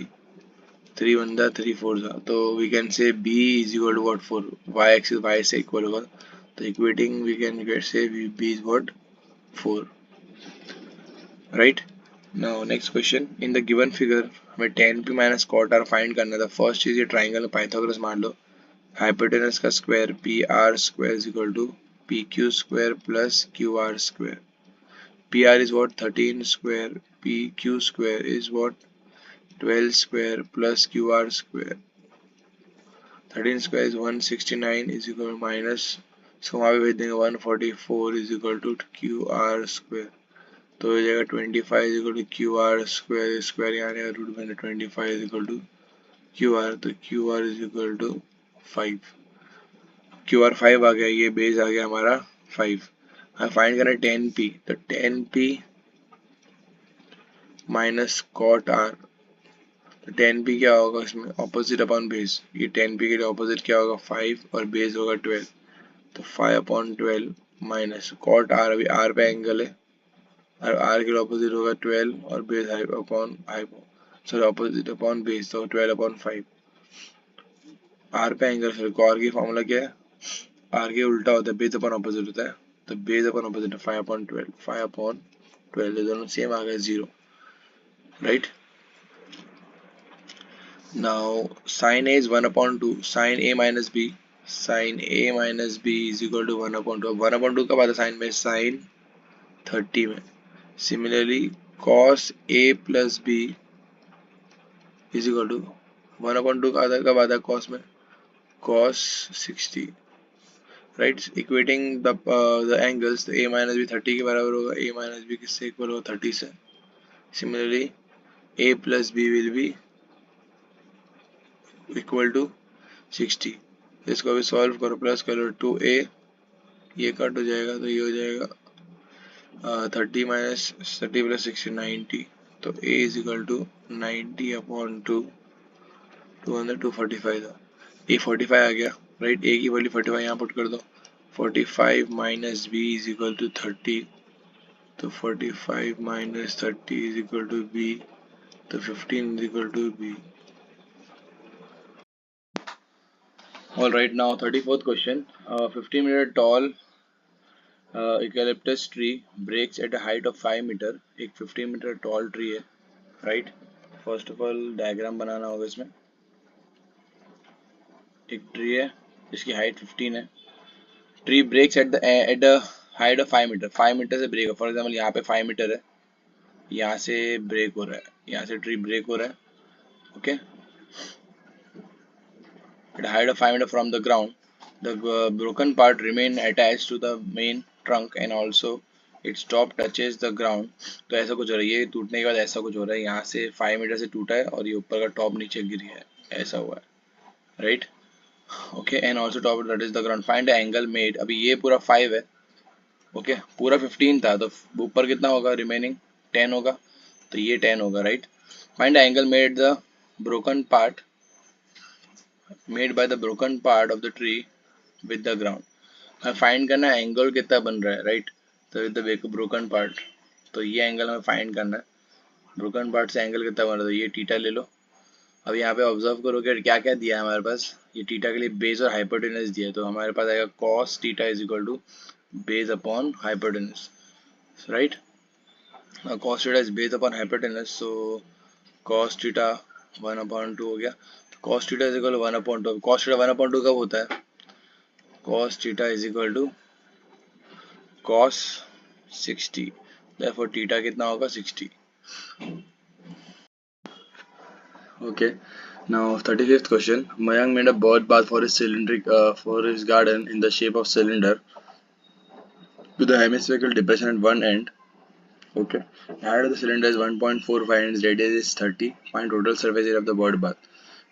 3 1 जा 3 4 जा. तो we can say b is equal to what 4 y axis y से equal होगा तो equating we can say b is what 4. Right? Now next question. In the given figure हमें tan p minus cot r find करना था. First चीज ये triangle Pythagoras मान लो. हाइपोटेनस का square p r square is equal to P q square plus q r square. P r is what 13 square p q square is what 12 square plus q r square. 13 square is 169 is equal minus इसको वहाँ पे भेज देंगे 144 is equal to Q r square. तो हो जाएगा 25 is equal to Q r square square यहाँ आएगा रूट में 25 is equal to Q R. तो Q R is equal to 5. Q R 5 आ गया. ये बेस आ गया हमारा 5. हाँ फाइंड करना 10p. तो 10p माइनस कॉट आर. तो 10p क्या होगा इसमें ऑपोजिट अपॉन बेस. ये 10p के लिए ऑपोजिट क्या होगा 5 और बेस होगा 12. तो 5 अपॉन 12 माइनस कॉट आर, अभी आर पे एंगल है और आर के ऑपोजिट होगा 12 और base hype upon hypo, sorry opposite upon base, तो 12/5 आर पे एंगल। सर कॉर की फॉर्मूला क्या है, आर के उल्टा होता है, बेस अपॉन ऑपोजिट होता है, तो बेस अपॉन ऑपोजिट है 5/12, 5/12 दोनों सेम आ गए 0, right. Now sine a is 1/2, sine a minus b, sine a minus b is equal to 1/2, 1/2 कब आता है साइन में, साइन 30 में। Similarly cos a plus b is equal to 1/2 का आधा कब आता है कॉस में, cos 60, right. Equating the angles, a minus b 30 के बराबर होगा, a माइनस बी किससे इक्वल होगा 30 से। सिमिलरली a plus b will be equal to 60। इसको अभी सॉल्व करो, प्लस करो 2a, ये कट हो जाएगा तो ये हो जाएगा 30 माइनस 30 प्लस 60 90, तो a इज इक्वल टू 90/2, 245 था, a 45 आ गया, राइट। a की वैल्यू 45 यहाँ पुट कर दो, 45 minus b is equal to 30, तो 45 minus 30 is equal to b, तो 15 is equal to b। All right, now 34th question, 15 metre tall eucalyptus tree breaks at a height of 5 metre, एक 15 metre tall tree है, right. First of all diagram बनाना होगा इसमें, एक tree है जिसकी height 15 है, tree breaks at the height of 5 metre, 5 metre से ब्रेक, फॉर एग्जाम्पल यहाँ पे 5 मीटर है, यहाँ से ब्रेक हो रहा है, यहाँ से ट्री ब्रेक हो रहा है, okay. At a height of 5 meter from the ground, the broken part remain attached to the main trunk and also its top touches the ground। तो ऐसा कुछ हो रहा है, ये टूटने के बाद ऐसा कुछ हो रहा है, यहाँ से 5 मीटर से टूटा है और ये ऊपर का टॉप नीचे गिरी है, ऐसा हुआ है, right. Okay, and also top touches the ground, find the angle made. अभी ये पूरा 5 है, ओके, पूरा 15 था, तो ऊपर कितना होगा, रिमेनिंग 10 होगा, तो ये 10 होगा, right. Find the angle made the broken part, made by the broken part of the tree with the ground. हमें फाइंड करना है एंगल कितना बन रहा है, राइट। तो विद द ब्रोकन पार्ट, तो ये एंगल हमें फाइंड करना है, ब्रोकन पार्ट से एंगल कितना बन रहा है, तो ये टीटा ले लो। अब यहाँ पे ऑब्जर्व करो कि क्या क्या दिया है हमारे पास, ये टीटा के लिए बेस और हाइपोटेनस दिया है, तो हमारे पास आएगा cos theta is equal to base upon hypotenuse, right. Cos theta is base upon hypotenuse, so cos theta 1/2 हो गया, cos theta is equal 1/2, cos theta 1/2 कब होता है, cos theta is equal to cos 60, therefore theta कितना होगा 60। Okay, now 35th question, Mayank made a bird bath for his for his garden in the shape of cylinder with a hemispherical depression at one end, okay। Area of the cylinder is 1.45 and its radius is 30, find total surface area of the bird bath।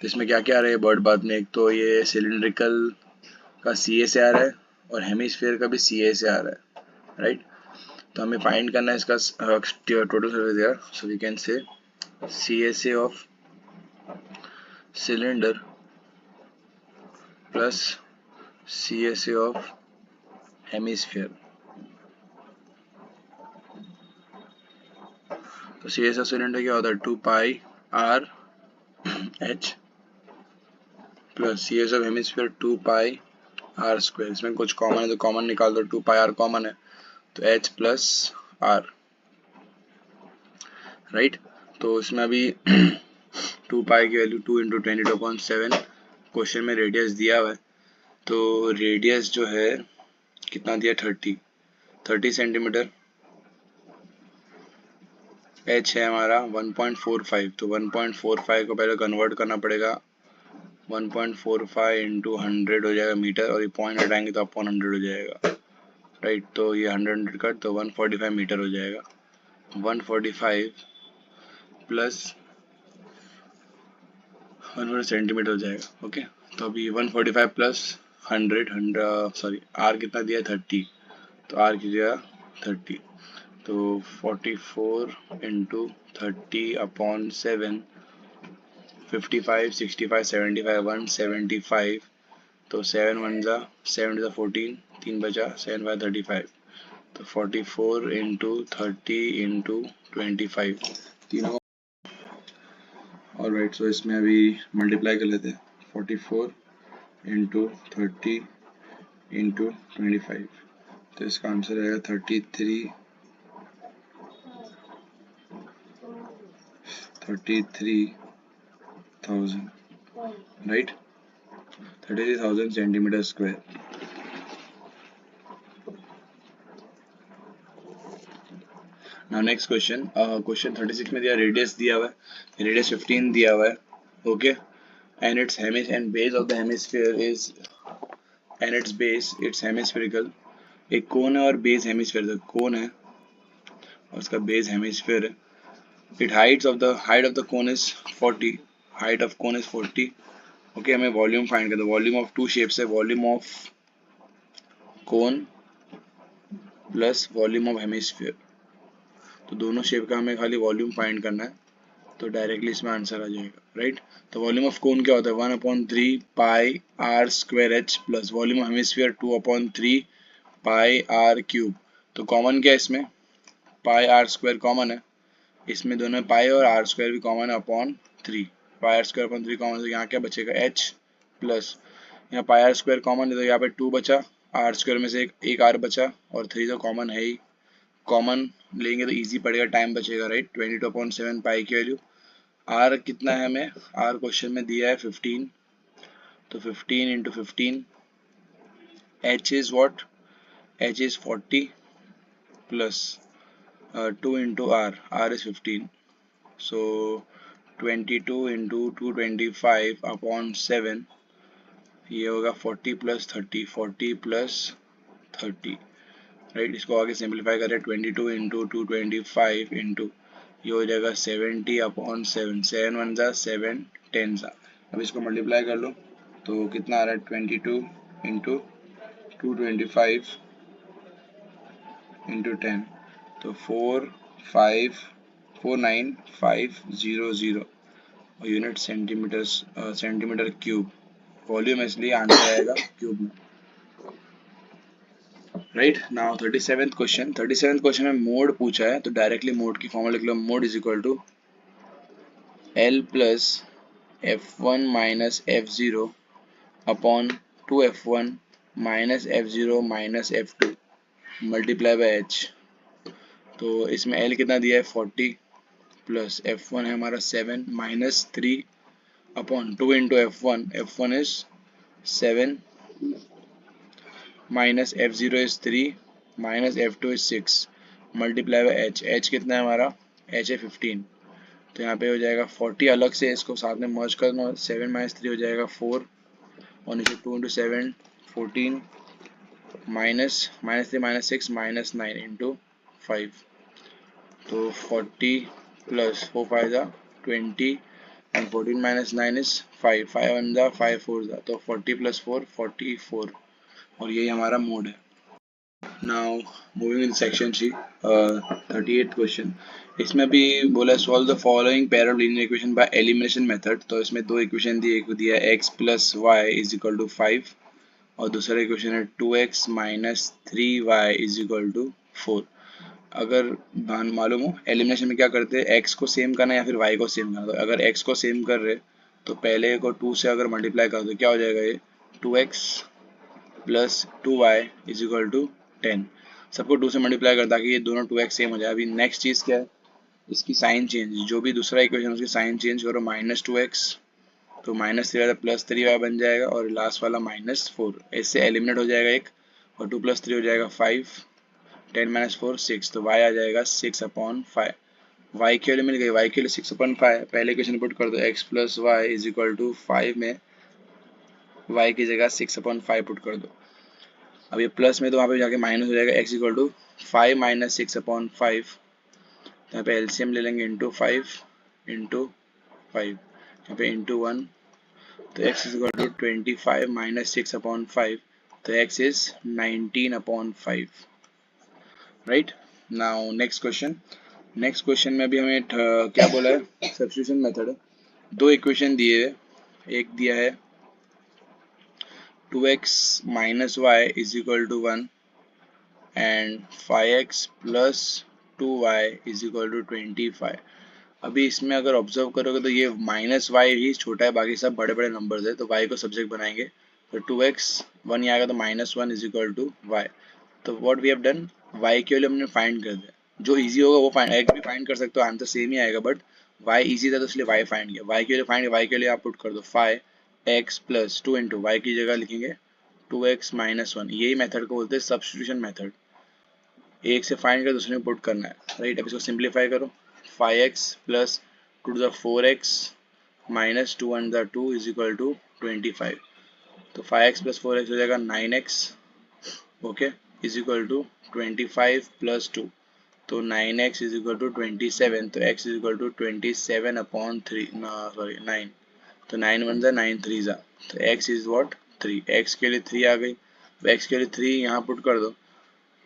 तो इसमें क्या क्या आ रहा है bird bath में, एक तो ये सिलिंड्रिकल का CA से आ रहा है और हेमिस्फीयर का भी CA से आ रहा है, राइट। तो हमें फाइंड करना है इसका total surface area, so we can say CSA of cylinder plus CSA of hemisphere. तो CSA ऑफ सिलेंडर क्या होता है, 2πr/h plus CSA of hemisphere 2πr²। इसमें कुछ कॉमन है तो कॉमन निकाल दो, 2πr कॉमन है तो h प्लस r, राइट। तो इसमें अभी 2π की वैल्यू 2 × 10⁻⁷, क्वेश्चन में रेडियस दिया हुआ है, तो रेडियस जो है कितना दिया 30 सेंटीमीटर, h है हमारा 1.45, तो 1.45 को पहले कन्वर्ट करना पड़ेगा, 1.45 × 100 हो जाएगा मीटर, और ये पॉइंट हटाएंगे तो अपॉन 100 हो जाएगा, राइट। तो ये 100 कट तो 145 मीटर हो जाएगा, 145 प्लस 100 सेंटीमीटर हो जाएगा, ओके। तो अभी 145 प्लस 100 सॉरी आर कितना दिया 30, तो आर की दिया 30, तो 44 × 30/7, 55 65 75 175, तो 7 1 जा 7 14 3 बचा 7 बाय 35, तो 44 इंटू 30 इंटू 25 तीनों। ऑलराइट, सो इसमें अभी मल्टीप्लाई कर लेते हैं। 44 इंटू 30 इंटू 25, तो इसका आंसर आएगा 33,000, right, 33,000 centimetre square. Now next question, question 36 में दिया रेडियस दिया हुआ है, रेडियस 15 दिया हुआ है, okay, and it's and base of the hemisphere is and it's base it's hemispherical. एक कोन है और बेस हेमिस्फीयर, कोन है और उसका बेस हेमिस्फीयर है। Height of the cone is 40, height of cone is 40, okay. हमें वॉल्यूम फाइंड करना है, वॉल्यूम ऑफ टू शेप्स है, volume of cone plus volume of hemisphere, तो दोनों शेप का हमें खाली वॉल्यूम फाइंड करना है, तो डायरेक्टली इसमें आंसर आ जाएगा, राइट। तो वॉल्यूम ऑफ कोन क्या होता है, 1/3 pi are square H plus volume of hemisphere 2/3 pi R cube. तो कॉमन क्या है इसमें, पाई आर स्क्वायर कॉमन है, इसमें दोनों पाई और आर स्क्वायर भी कॉमन है upon 3, pi are square upon 3 common, तो यहाँ क्या बचेगा एच प्लस, यहाँ पाई आर स्क्वायर कॉमन है तो यहाँ पे 2 बचा, आर स्क्वायर में से एक आर बचा और 3 तो कॉमन है ही, कॉमन लेंगे तो इजी पड़ेगा, टाइम बचेगा, राइट। 22/7 पाई की वैल्यू, आर कितना है हमें, आर क्वेश्चन में दिया है 15, तो 15 into 15, h is what, h is 40 plus 2 into r is 15, so 22 into 225 upon 7, ये होगा 40 प्लस 30, 40 प्लस 30, राइट। इसको आगे सिंप्लीफाई करें, 22 इंटू 225 इंटू ये हो जाएगा 70 अपॉन 7, 7 1 जा 7 10 जा। अब इसको मल्टीप्लाई कर लो तो कितना आ रहा है, 22 इंटू 225 इंटू 10, तो 49500 और यूनिट सेंटीमीटर क्यूब, वॉल्यूम इसलिए आंसर आएगा क्यूब में, राइट। नाउ 37th क्वेश्चन में मोड पूछा है, तो डायरेक्टली मोड की फॉर्मूला लिख लो, mode is equal to L plus F1 minus F0 upon 2F1 minus F0 minus F2 multiply by H। तो इसमें L कितना दिया है 40 प्लस F1 है हमारा 7 minus 3 upon 2 into F1 is 7 minus F0 is 3 minus F2 is 6 multiply by H कितना है हमारा, H है 15, तो यहाँ पे हो जाएगा 40, अलग से इसको साथ में मर्ज करना, 7 माइनस 3 हो जाएगा 4 और नीचे 2 into 7 14 minus 3 minus 6 minus 9 into 5, तो 40 प्लस 4 5 जा 20 एंड 14 माइनस 9 इज 5, 5 1 जा 5 4 जा, तो 40 प्लस 4 44, और यही हमारा मोड है। Now moving in section c, 38th question, इसमें भी बोला solve the following pair of linear equation by elimination method. तो इसमें दो इक्वेशन दी, एक दिया x plus y is equal to 5 और दूसरा इक्वेशन है 2x minus 3y is equal to 4। अगर मालूम हो एलिमिनेशन में क्या करते हैं, x को सेम करना या फिर y को सेम करना, तो अगर x को सेम कर रहे तो पहले को 2 से अगर मल्टीप्लाई कर दो क्या हो जाएगा, ये 2x plus 2y is equal to 10, सबको 2 से मल्टीप्लाई कर ताकि ये दोनों 2x सेम हो जाए। अभी नेक्स्ट चीज़ क्या है, इसकी साइन चेंज, जो भी दूसरा इक्वेशन उसकी साइन चेंज करो, माइनस 2x तो माइनस 3 वाला प्लस 3y बन जाएगा और लास्ट वाला माइनस 4, इससे एलिमिनेट हो जाएगा एक, और 2 प्लस 3 हो जाएगा 5, 10 माइनस 4 6, तो y आ जाएगा 6/5, y की वैल्यू मिल गई, y की वैल्यू 6/5, पहले इक्वेशन पुट कर दो, x plus y is equal to 5 में y की जगह 6/5 पुट कर दो, अब ये प्लस में तो वहाँ पे जाके माइनस हो जाएगा, x इक्वल टू 5 माइनस 6/5, यहाँ पे एलसीएम ले लेंगे इंटू 5 इंटू 5, यहाँ पे इंटू 1, तो x is equal to 25 minus 6/5, तो x is 19/5, right. Now next question में भी हमें क्या बोला है, सब्स्टिट्यूशन मेथड है। दो इक्वेशन दिए है, एक दिया है 2x minus y is equal to 1 and 5x plus 2y is equal to 25. अभी इसमें अगर ऑब्जर्व करोगे तो ये माइनस वाई ही छोटा है, बाकी सब बड़े बड़े नंबर्स है, तो y को सब्जेक्ट बनाएंगे, तो 2x 1 आएगा तो -1 इज इक्वल टू y. तो what we have done, y के वैल्यू हमने फाइंड कर दिया, जो इजी होगा वो फाइंड, x भी फाइंड कर सकते हो, आंसर सेम ही आएगा, बट y इजी था तो इसलिए y फाइंड किया. y के लिए फाइंड, y के लिए आप पुट कर दो 5x प्लस 2 इंटू वाई की जगह लिखेंगे 2x माइनस 1. यही मेथड को बोलते हैं सब्स्टिट्यूशन मेथड. एक से फाइंड कर दूसरे में पुट करना है, राइट. अब इसको सिंप्लीफाई करो, 5x plus 2 to the 4x minus 2 1 the 2 is equal to 25. तो 5x प्लस 4x हो जाएगा 9x, okay, is equal to 25 plus 2, तो 9x इज इक्वल टू 27, तो x is equal to 27 upon 3, sorry 9, तो 9 1 जा 9 3 जा, तो x इज व्हाट 3. x के लिए 3 आ गई, x के लिए 3 यहाँ पुट कर दो,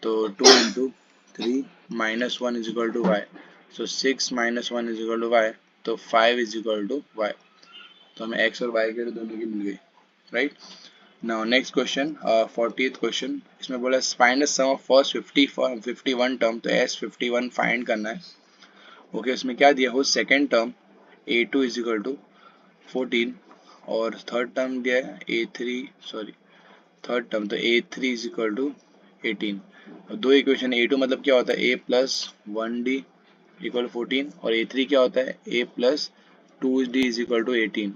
तो 2 into 3 minus 1 is equal to y, so 6 minus 1 is equal to y, तो 5 इज इक्वल टू वाई. तो हमें x और y के दोनों की मिल गई, right. Now next question, 40th question, इसमें बोला find the sum of first 51 term, तो S51 फाइंड करना है, ओके. उसमें क्या दिया हो, second term A2 is equal to 14 और थर्ड टर्म दिया है A3, सॉरी थर्ड टर्म, तो A3 इज इक्वल टू 18. दो इक्वेशन, A2 मतलब क्या होता है a प्लस 1d इक्वल 14 और A3 क्या होता है a plus 2d is equal to 18,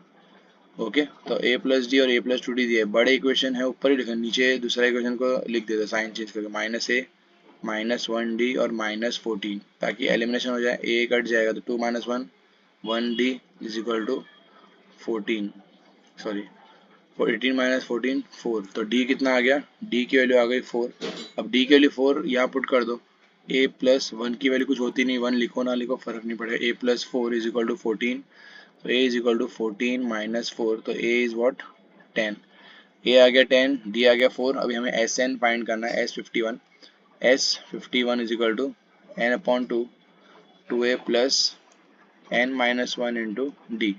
okay. तो a प्लस डी और a प्लस 2d दिए, बड़े इक्वेशन है ऊपर ही लिखा, नीचे दूसरा इक्वेशन को लिख देते साइन चेंज करके, -a माइनस 1d और माइनस 14, ताकि एलिमिनेशन हो जाए, a कट जाएगा तो 2 minus 1 1d is equal to 14, sorry 18 minus 14 4, तो d कितना आ गया, d की वैल्यू आ गई 4. अब d की वैल्यू 4 यहाँ पुट कर दो, a प्लस 1 की वैल्यू कुछ होती नहीं, 1 लिखो ना लिखो फर्क नहीं पड़ेगा, a plus 4 is equal to 14, तो a is equal to 14 minus 4, तो a इज व्हाट 10, a आ गया 10, d आ गया 4. अभी हमें Sn फाइंड करना है, S51 is equal to n upon 2 2a plus n minus 1 into d,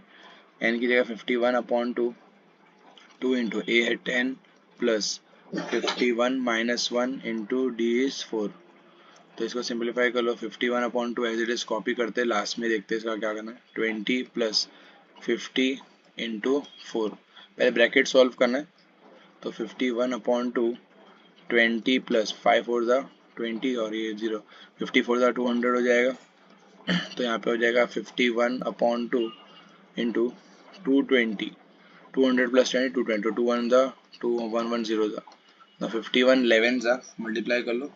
n की जगह 51 अपॉन 2 इंटू ए है 10 plus 51 minus 1 into d is 4. तो इसको सिंप्लीफाई कर लो, 51 upon 2 as it is copy करते, लास्ट में देखते इसका क्या करना है, 20 प्लस 50 इंटू 4, पहले ब्रैकेट सॉल्व करना है, तो 51 अपॉन 2 20 प्लस 5 4 ज़ा 20 और ये 0, 54 ज़ा 200 हो जाएगा, तो यहाँ पे हो जाएगा 51 अपॉन 2 इंटू 220, 200 प्लस 20 220, 2 1 ज़ा 2 1 1 0 ज़ा, तो 51 11 ज़ा मल्टीप्लाई कर लो,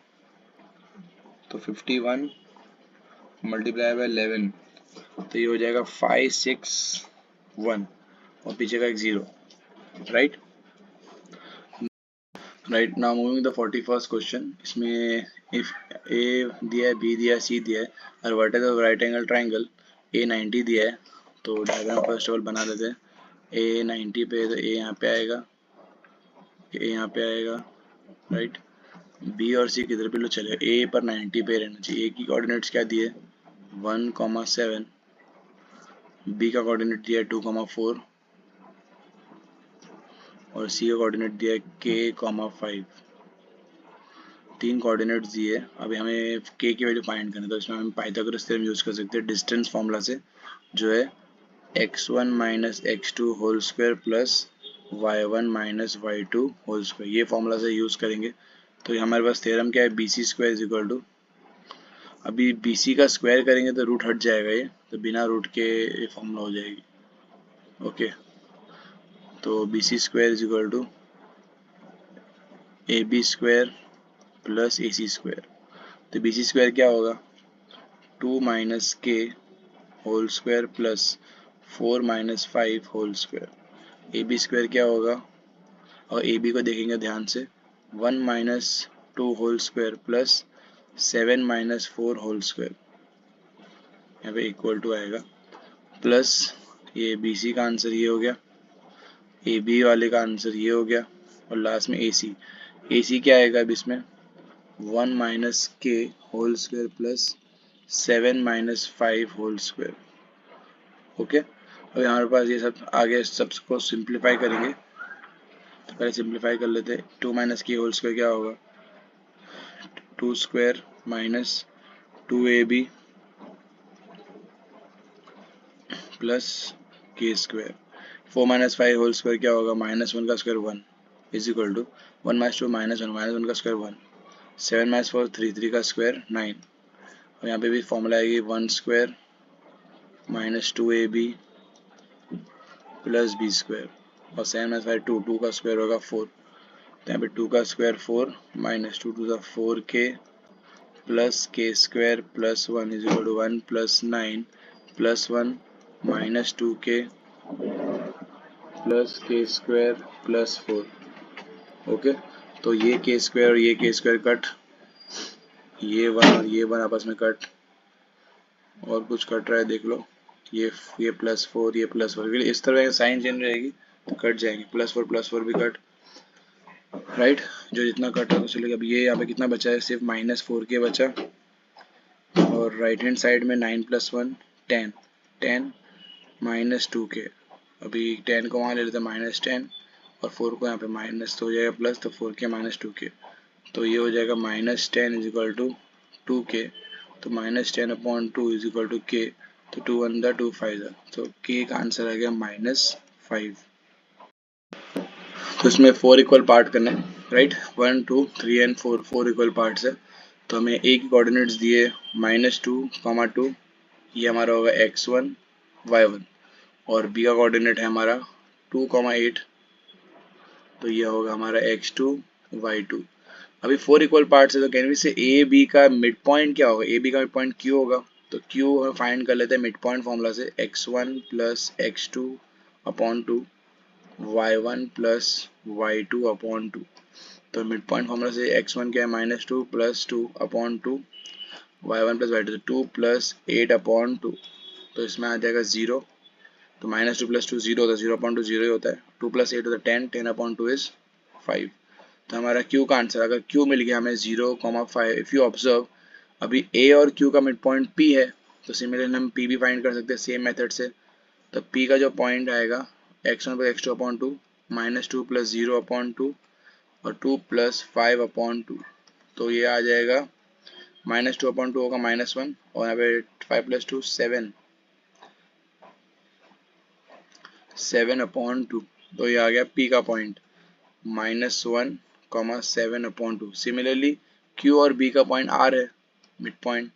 तो 51 मल्टीप्लाई बाय 11, तो ये हो जाएगा 5 6 1 और पीछे का एक 0, right. Right now moving the 41st question, इसमें इफ a दिया है, b दिया है, c दिया है और vertex of right angle triangle a 90 दिया है, तो डायग्राम फर्स्ट ऑफ ऑल बना लेते हैं. a 90 पे, तो a यहाँ पे आएगा, a यहाँ पे आएगा, राइट. b और c किधर पे लो चलेगा, a पर 90 पे रहना चाहिए. a की कोऑर्डिनेट्स क्या दिए 1,7, b का कोऑर्डिनेट दिया है 2,4 और c का कोऑर्डिनेट दिया है k,5. तीन कोऑर्डिनेट्स दिए. अभी हमें k की वैल्यू फाइंड करनी है, तो इसमें हम पाइथागोरस थ्योरम यूज कर सकते हैं डिस्टेंस फॉर्मूला से, जो है x1 minus x2 whole square plus y1 minus y2 whole square, ये फॉर्मूला से यूज करेंगे. तो ये हमारे पास थ्योरम क्या है, bc square is equal to, अभी bc का स्क्वायर करेंगे तो रूट हट जाएगा ये, तो बिना रूट के ये फॉर्मूला हो जाएगी, ओके. तो bc square is equal to ab square plus ac square, तो bc स्क्वायर क्या होगा 2 minus k whole square plus 4 minus 5 whole square. A B square क्या होगा, और ए बी को देखेंगे ध्यान से, 1 minus 2 whole square plus 7 minus 4 whole square, यहाँ पे इक्वल टू आएगा, प्लस ये बी सी का आंसर ये हो गया, ए बी वाले का आंसर ये हो गया, और लास्ट में ए सी क्या आएगा अब इसमें 1 minus k whole square plus 7 minus 5 whole square, okay. अब हमारे पास ये सब आगे सबको सिंप्लीफाई करेंगे, तो पहले सिंप्लीफाई कर लेते हैं। 2 माइनस के होल स्क्वायर क्या होगा, 2 square minus 2ab plus k square. 4 minus 5 whole square क्या होगा, -1 का square 1 is equal to 1 minus 2 -1 का स्क्वायर 1। 7 माइनस 4 3 का स्क्वायर 9। और यहाँ पे भी फॉर्मूला आएगी 1 square minus 2ab plus B square. और 7 माइनस 5 2 का स्क्वायर होगा 4। तो यहाँ पे 2 का square 4 minus 2 2 4k plus k square plus 1 is equal to 1 plus 9 plus 1 minus 2k plus k square plus 4। Okay, तो ये के स्क्वायर और ये के स्क्वायर कट, ये 1 और ये 1 आपस में कट, और कुछ कट रहा है देख लो, ये प्लस 4 ये प्लस 4, इस तरह साइन चेंज रहेगी तो कट जाएंगे, प्लस 4 भी कट, राइट। जो जितना कट है तो चलेगा। अब ये यहाँ पे कितना बचा है, सिर्फ -4k बचा, और राइट हैंड साइड में 9 + 1 10 10 -2k। अभी 10 को वहाँ ले लेते हैं -10 और 4 को यहाँ पे माइनस, तो हो जाएगा प्लस, तो 4k -2k, तो ये हो जाएगा -10 इज इक्वल टू 2k। तो -10/2 इज इक्वल टू k। तो 2 1 2 5, तो k का आंसर आ गया -5। तो इसमें 4 इक्वल पार्ट करने हैं, राइट। 1 2 3 एंड 4 4 इक्वल पार्ट्स है। तो हमें a की कोऑर्डिनेट्स दिए -2, 2, ये हमारा होगा x1 y1, और b का कोऑर्डिनेट है हमारा 2, 8, तो ये होगा हमारा x2 y2। अभी 4 इक्वल पार्ट्स है, तो कैन वी से ए बी का मिड पॉइंट क्या होगा, ए बी का मिड पॉइंट q होगा। तो q हम फाइंड कर लेते हैं मिड पॉइंट फॉर्मूला से, x1 plus x2/2 y1 plus y2/2। तो मिड पॉइंट फॉर्मूला से x1 क्या है, -2 plus 2/2 y1 plus y2, 2 plus 8/2। तो इसमें आ जाएगा 0। तो -2 प्लस 2 0 होता है, 0/2 0 ही होता है। 2 प्लस 8 होता है 10, 10/2 इज 5। तो हमारा Q का आंसर, अगर Q मिल गया हमें 0,5, इफ़ यू ऑब्जर्व अभी A और Q का मिड पॉइंट P है, तो सिमिलरली हम P भी फाइंड कर सकते हैं सेम मेथड से। तो P का जो पॉइंट आएगा x1 प्लस x2/2 -2 प्लस 0/2 और 2 प्लस 5/2, तो ये आ जाएगा -2/2 होगा -1, और यहाँ पे 5 प्लस 2 7 7/2, तो ये आ गया P का पॉइंट -1, 7/2। सिमिलरली Q और B का पॉइंट R है, मिड पॉइंट,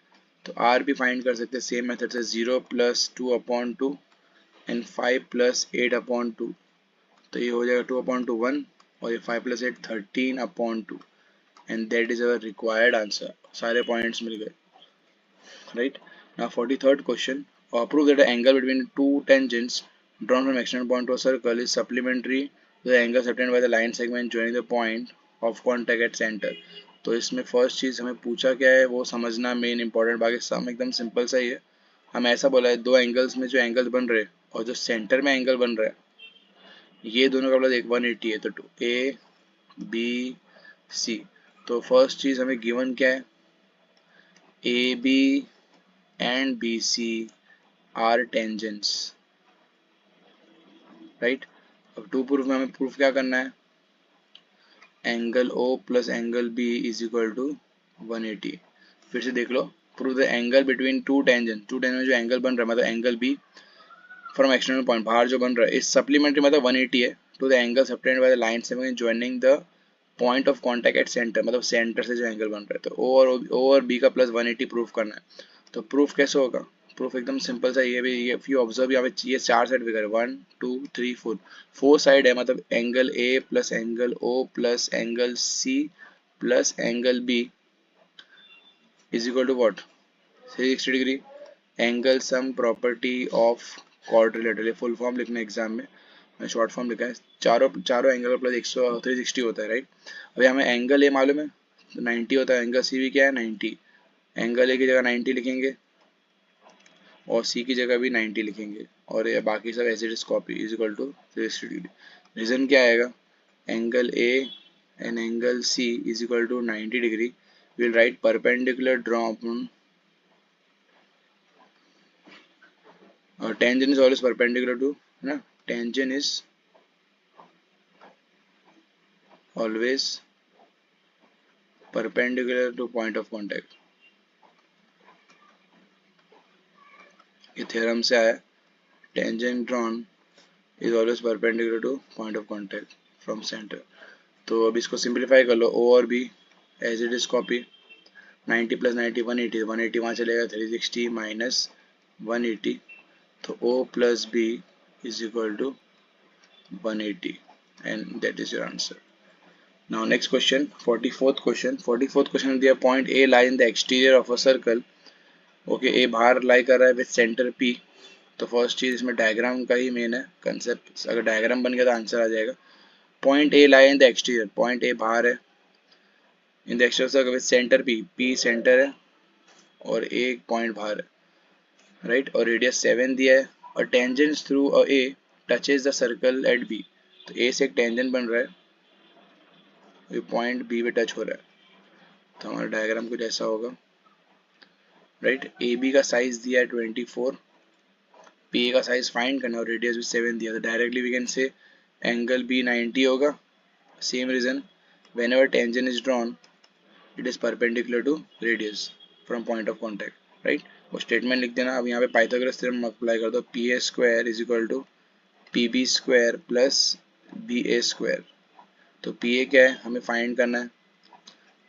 तो R भी फाइंड कर सकते हैं सेम मेथड से, 0 प्लस 2/2 एंड 5 प्लस 8/2, तो ये हो जाएगा 2/2 1, और ये 5 plus 8 13/2, and that is our required answer. सारे पॉइंट्स मिल गए, right. Now 43rd question, prove that the angle between two tangents drawn from external point to a circle is supplementary to the angle subtended by the line segment joining the point of contact at center। तो इसमें first चीज़ हमें पूछा क्या है वो समझना main important, बाकी सम एकदम सिंपल सा ही है। हमें ऐसा बोला है दो एंगल्स में जो एंगल बन रहे हैं और जो सेंटर में एंगल बन रहा है ये दोनों का प्लस 180 है, तो ए बी सी। तो फर्स्ट चीज़ हमें गिवन क्या है, A B and BC are tangents, right. अब टू प्रूफ में हमें प्रूफ क्या करना है, angle O plus angle B is equal to 180। फिर से देख लो, proof the angle between two tangent, two tangent में जो एंगल बन रहा है मतलब angle B from external point, बाहर जो बन रहा है, इस सप्लीमेंट्री मतलब 180 है to the angle subtended by the line segment joining the point of contact at centre, मतलब सेंटर से जो एंगल बन रहा है। तो O और B का प्लस 180 प्रूफ करना है। तो प्रूफ कैसे होगा, प्रूफ एकदम सिंपल सा, ये भी ये इफ यू ऑब्जर्व यहाँ पे ये चार साइड फिगर है, 1 2 3 4, 4 साइड है, मतलब angle A plus angle O plus angle C plus angle B is equal to what, 360 degree. Angle sum property of quadrilateral, ये फुल फॉर्म लिखना एग्जाम में, मैंने शॉर्ट फॉर्म लिखा है। चारों चारों एंगल प्लस 360 होता है, राइट। अभी हमें एंगल ए मालूम है तो 90 होता है, एंगल सी भी क्या है 90, एंगल ए की जगह 90 लिखेंगे और सी की जगह भी 90 लिखेंगे, और ये बाकी सब as it is copy is equal to 360 degree. Reason क्या आएगा, angle A and angle C is equal to 90 degree, will write perpendicular draw upon, tangent is always perpendicular to, है ना, tangent is always perpendicular to point of contact. ये theorem से आया, tangent drawn is always perpendicular to point of contact from centre. तो अब इसको simplify कर लो, ओ और B as it is copy, 90 plus 90 180, 180 वहाँ चलेगा, 360 माइनस 180, तो O plus B is equal to 180 and that is your answer. Now next question, 44th question. 44th question दिया point A lie in the exterior of a circle. Okay, A बाहर lie कर रहा है with center P. तो first चीज इसमें diagram का ही main है कंसेप्ट, अगर डायग्राम बन गया तो आंसर आ जाएगा। Point A lie in the exterior, point A बाहर है in the exterior circle with centre P, P centre है और ए पॉइंट बाहर है, राइट, और रेडियस 7 दिया है और tangents through a A touches the circle at B. तो ए से एक टेंजेंट बन रहा है, ये पॉइंट बी पे टच हो रहा है, तो हमारा डायग्राम कुछ ऐसा होगा, राइट। ए बी का साइज दिया है 24, पी ए का साइज फाइंड करना और रेडियस भी 7 दिया, तो directly we can say angle B 90 होगा। Same reason, whenever tangent is drawn it is perpendicular to radius from point of contact, right. वो स्टेटमेंट लिख देना। अब यहाँ पे पाइथागोरस थ्योरम अप्लाई कर दो, P A square is equal to P B square plus B A square. तो P A क्या है हमें फाइंड करना है,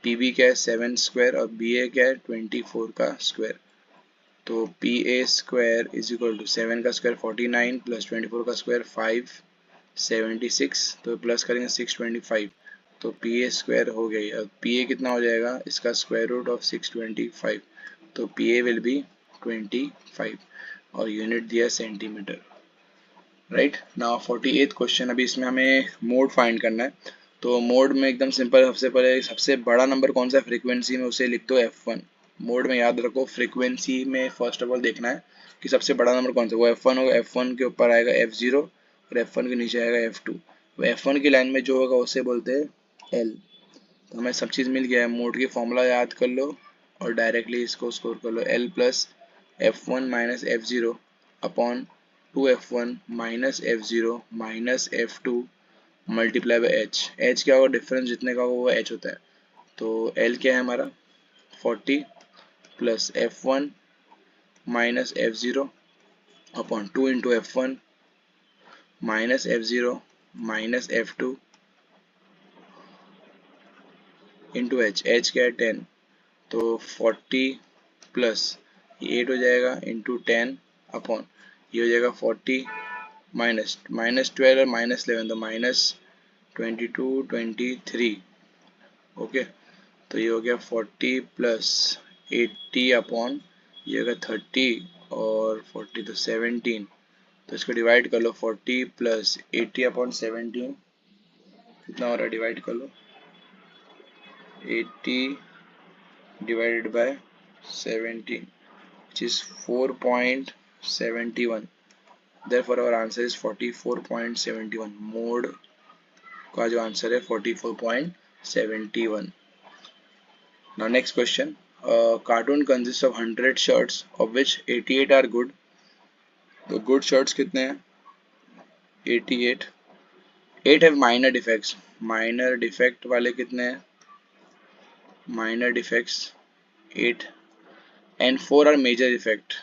पी बी क्या है 7 स्क्वायर और बी ए क्या है 24 का स्क्वायर। तो P A square is equal to 7 का स्क्वायर 49 प्लस 24 का स्क्वायर 576, तो प्लस करेंगे 625, तो पी ए स्क्वायर हो गई। अब पी ए कितना हो जाएगा, इसका स्क्वायर रूट ऑफ 625, तो पी ए विल बी 25 और यूनिट दिया centimetre, right. Now 48th question, अभी इसमें हमें मोड फाइंड करना है। तो मोड में एकदम सिंपल, सबसे पहले सबसे बड़ा नंबर कौन सा है फ्रीक्वेंसी में, उसे लिख दो F1। मोड में याद रखो फ्रीक्वेंसी में फर्स्ट ऑफ ऑल देखना है कि सबसे बड़ा नंबर कौन सा, वो F1 होगा। F1 के ऊपर आएगा F0 और F1 के नीचे आएगा F2। वो F1 की लाइन में जो होगा उसे बोलते हैं L। तो हमें सब चीज़ मिल गया है, मोड की फॉर्मूला याद कर लो और डायरेक्टली इसको स्कोर कर लो, L plus F1 minus F0 upon 2F1 minus F0 minus F2 multiply by H। H क्या होगा, डिफरेंस जितने का होगा वो H होता है। तो L क्या है हमारा 40 plus F1 minus F0 upon 2 into F1 minus F0 minus F2 into H। H क्या है 10, तो 40 प्लस 8 हो जाएगा इंटू 10 अपॉन ये हो जाएगा 40 माइनस 12 और माइनस 11, तो माइनस 22 23, ओके। तो ये हो गया 40 प्लस 80 अपॉन ये होगा 30 और 40 तो 17, तो इसको डिवाइड कर लो, 40 प्लस 80 अपॉन 17 कितना हो रहा है, डिवाइड कर लो, 80 divided by 17 which is 4.71, therefore our answer is 44.71। Mode का जो आंसर है 44.71। now next question, cartoon consists of 100 shirts of which 88 are good। तो गुड शर्ट्स कितने हैं 88, 8 have minor defects, minor defect वाले कितने हैं, minor defects 8 and 4 are major defect,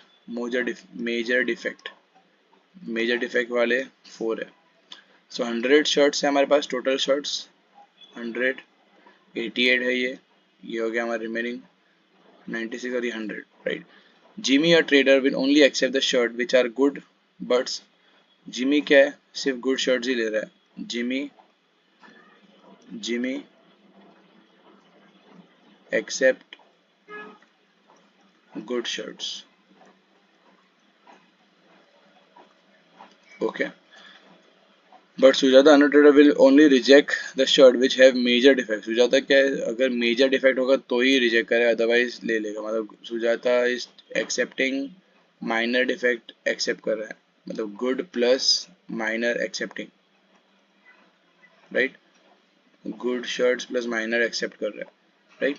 major defect वाले 4 है। सो 100 शर्ट्स है हमारे पास, टोटल शर्ट्स 100, 88 है ये हो गया हमारा रिमेनिंग 96 और ये 100, राइट। जिमी और trader will only accept the shirt which are good but. Jimmy क्या है, सिर्फ गुड शर्ट्स ही ले रहा है, Jimmy accept good shirts, okay. But Sujata अनु trader will only reject the shirt which have major defect. Sujata क्या है, अगर मेजर डिफेक्ट होगा तो ही रिजेक्ट करेगा, अदरवाइज ले लेगा। मतलब Sujata is accepting minor defect, accept कर रहा है, मतलब good plus minor accepting, right. Good shirts plus minor accept कर रहा है, राइट।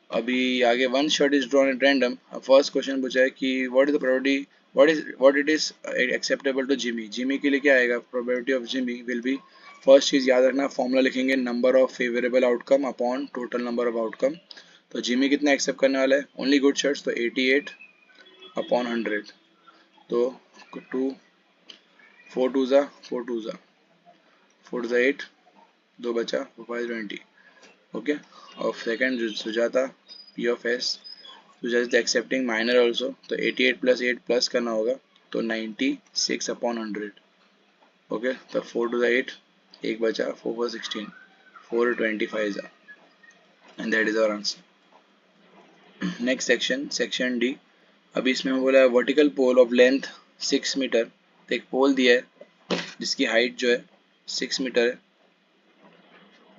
अभी आगे one shirt is drawn at random. First question पूछा है कि what is the probability, what it is acceptable to Jimmy. Jimmy के लिए क्या आएगा, probability of Jimmy will be first चीज़ याद रखना, फॉर्मूला लिखेंगे number of favourable outcome upon total number of outcome. तो जिमी कितना एक्सेप्ट करने वाला है, ओनली गुड शर्ट्स, तो 88 अपॉन 100, तो 2 4 2 ज़ा 4 2 ज़ा 4 ज़ा 8, 2 बचा 5 20, ओके। और second Sujata P of S, Sujata is accepting minor also, तो 88 प्लस 8 प्लस करना होगा, तो 96 अपॉन 100, ओके। तो 4 2 ज़ा 8, एक बचा 4 4 16, 4 25 ज़ा, and that is our answer. Next section, section D. अभी इसमें बोला है vertical pole of length 6 metre, तो एक पोल दिया है जिसकी हाइट जो है 6 मीटर है,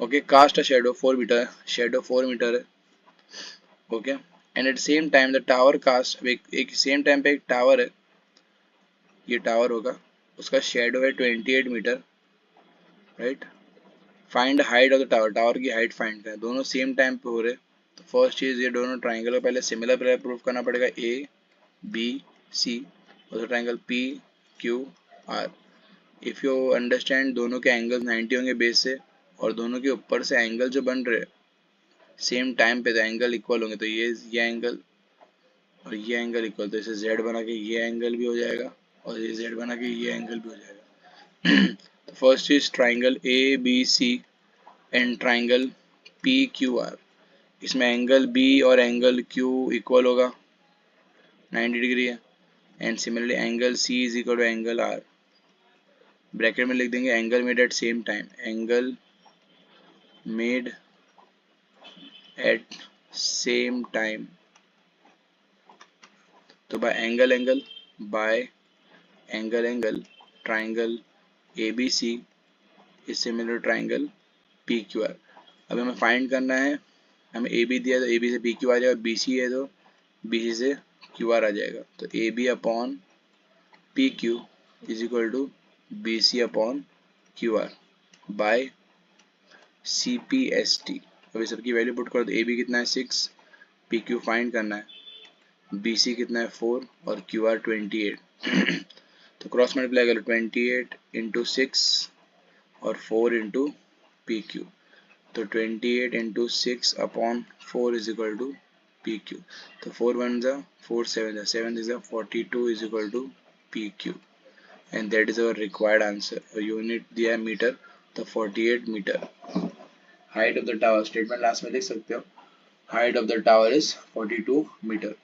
okay. Cast a shadow 4 metre है, शेडो 4 मीटर है, okay. And at same time the tower cast, एक सेम टाइम पे एक टावर है, ये टावर होगा, उसका शेडो है 28 metre, right. Find height of the tower, tower की हाइट फाइंड करें, दोनों सेम टाइम पे हो रहे। तो फर्स्ट चीज़, ये दोनों ट्राइंगल को पहले सिमिलर प्रूव करना पड़ेगा, ए बी सी, और triangle P Q are. If you understand, दोनों के एंगल 90 होंगे बेस से, और दोनों के ऊपर से एंगल जो बन रहे सेम टाइम पे, तो एंगल इक्वल होंगे, तो ये एंगल और ये एंगल इक्वल, तो इसे जेड बना के ये एंगल भी हो जाएगा, और ये जेड बना के ये एंगल भी हो जाएगा। तो first is triangle A B C and triangle P Q R, इसमें एंगल बी और एंगल क्यू इक्वल होगा, 90 डिग्री है। And similarly angle C is equal to angle R, bracket में लिख देंगे angle made at same time, angle made at same time, तो by angle triangle A B C is similar triangle P Q R. अब हमें find करना है, हमें A B दिया तो ए बी से पी क्यू आ जाएगा, बी सी है तो बी सी से क्यू आर आ जाएगा, तो A B upon P Q is equal to B C upon Q R by C P S T. अभी सबकी वैल्यू पुट करो, तो ए बी कितना है 6, पी क्यू फाइंड करना है, बी सी कितना है 4 और क्यू आर 28। तो क्रॉस मल्टीप्लाई करो, 28 इंटू 6 और 4 इंटू पी क्यू, तो 28 into 6 upon 4 is equal to P Q, तो 4 1 ज़ा 4 7 ज़ा 7 is 42 is equal to P Q, and that is our required answer. और यूनिट दिया है मीटर, तो 48 metre. Height of the tower, statement last में देख सकते हो, height of the tower is 42 metre.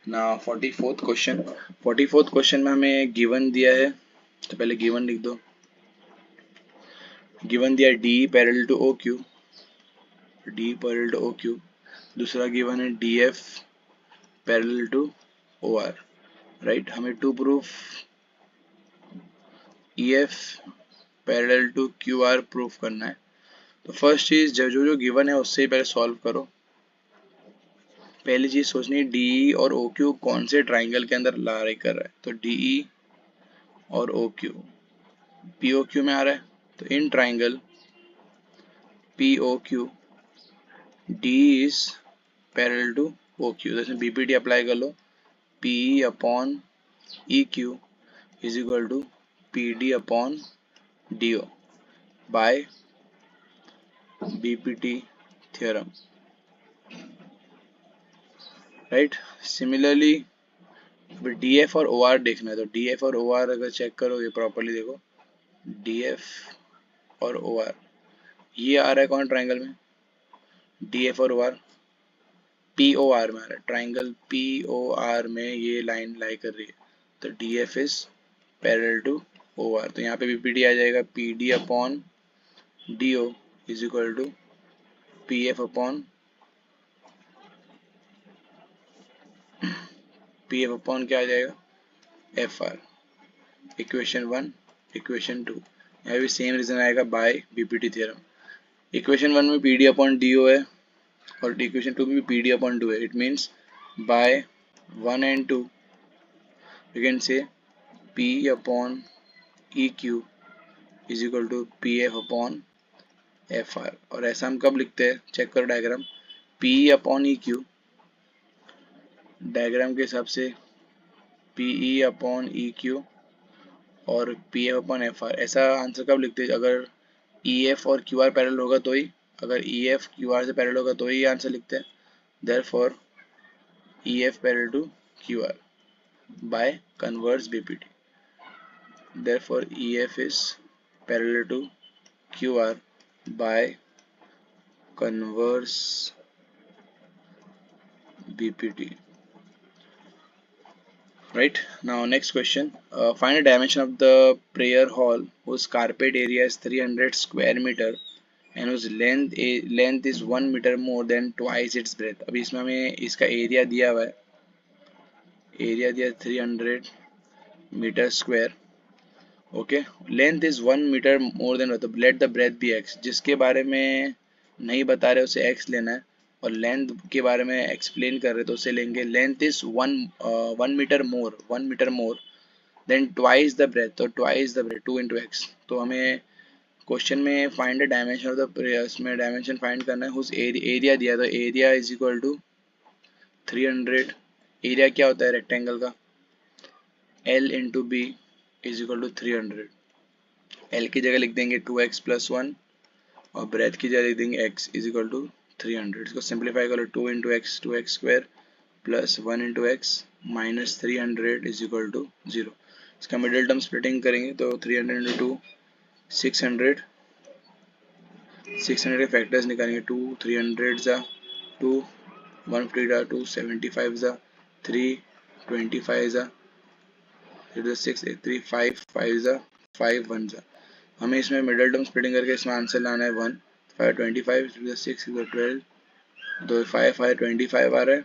ना 44th क्वेश्चन, 44th क्वेश्चन में हमें गिवन दिया है, तो पहले गिवन लिख दो। गिवन दिया D parallel to O Q, D parallel to O Q. दूसरा गिवन है D F parallel to O R, right. हमें to proof E F parallel to Q R proof करना है। तो फर्स्ट चीज, जो गिवन है उससे ही पहले सॉल्व करो। पहली चीज सोचनी, डी और ओ क्यू कौन से ट्राइंगल के अंदर ला रही कर रहा है, तो डी और O Q P O Q में आ रहा है, तो in triangle P O Q D is parallel to O Q, जैसे बीपीटी अप्लाई कर लो, P upon E Q is equal to P D upon D O by BPT theorem, right. Similarly D F और O R देखना है, तो D F और O R अगर check करोगे प्रॉपरली, देखो डी एफ और ओ आर, ये आ रहा है कौन ट्राइंगल में, डी एफ और O R P O R में आ रहा है, ट्राइंगल पी ओ आर में ये लाइन लाई कर रही है, तो D F is parallel to O R, तो यहाँ पे बीपीटी आ जाएगा, P D upon D O is equal to P F upon क्या आ जाएगा, एफ आर। इक्वेशन 1 इक्वेशन 2, यहाँ भी सेम रीजन आएगा बाय बीपीटी थ्योरम। इक्वेशन 1 में P D upon D O है, और इक्वेशन 2 में भी पी डी अपॉन 2 है, it means by 1 and 2 you can say P upon EQ is equal to PF upon FR। और ऐसा हम कब लिखते हैं, चेक करो diagram, P upon EQ diagram के हिसाब से PE अपॉन EQ और PF अपॉन FR, ऐसा आंसर कब लिखते हैं, अगर ई एफ और क्यू आर पैरेलल होगा तो ही, अगर ई एफ क्यू आर से पैरेलल होगा तो ही आंसर लिखते हैं। Therefore E F parallel to Q R by converse BPT, therefore E F is parallel to Q R by converse BPT. Right, now next question. Find the dimension of the prayer hall whose carpet area is 300 square meter and whose length is 1 meter more than twice its breadth. अभी इसमें हमें इसका area दिया हुआ है, area दिया 300 metre square, okay, length is 1 metre more than, मतलब let the breadth B X, जिसके बारे में नहीं बता रहे उसे एक्स लेना है, और लेंथ के बारे में एक्सप्लेन कर रहे तो उसे लेंगे length is 1 metre more than twice the breadth, तो twice the breadth 2 into X. तो हमें क्वेश्चन में find the dimension of the, इसमें डायमेंशन फाइंड करना है, हुज एरिया दिया, तो area is equal to 300, area क्या होता है रेक्टेंगल का, L into B is equal to 300, L की जगह लिख देंगे 2x प्लस 1 और ब्रेथ की जगह लिख देंगे x इज इक्वल टू 300। इसको सिंप्लीफाई करो, 2 into x 2x square plus 1 into x minus 300 is equal to 0। इसका मिडिल टर्म स्प्लिटिंग करेंगे तो 300 इंटू 2 600, 600 के फैक्टर्स निकालेंगे, 2 300 ज़ा 2 150 ज़ा 2 75 ज़ा 3 25 ज़ा 6 3 5 5 ज़ा 5 1 ज़ा। हमें इसमें मिडिल टर्म स्प्लिटिंग करके इसमें आंसर लाना है 1 5 25 6 12 2 5 5 25 आ रहा है,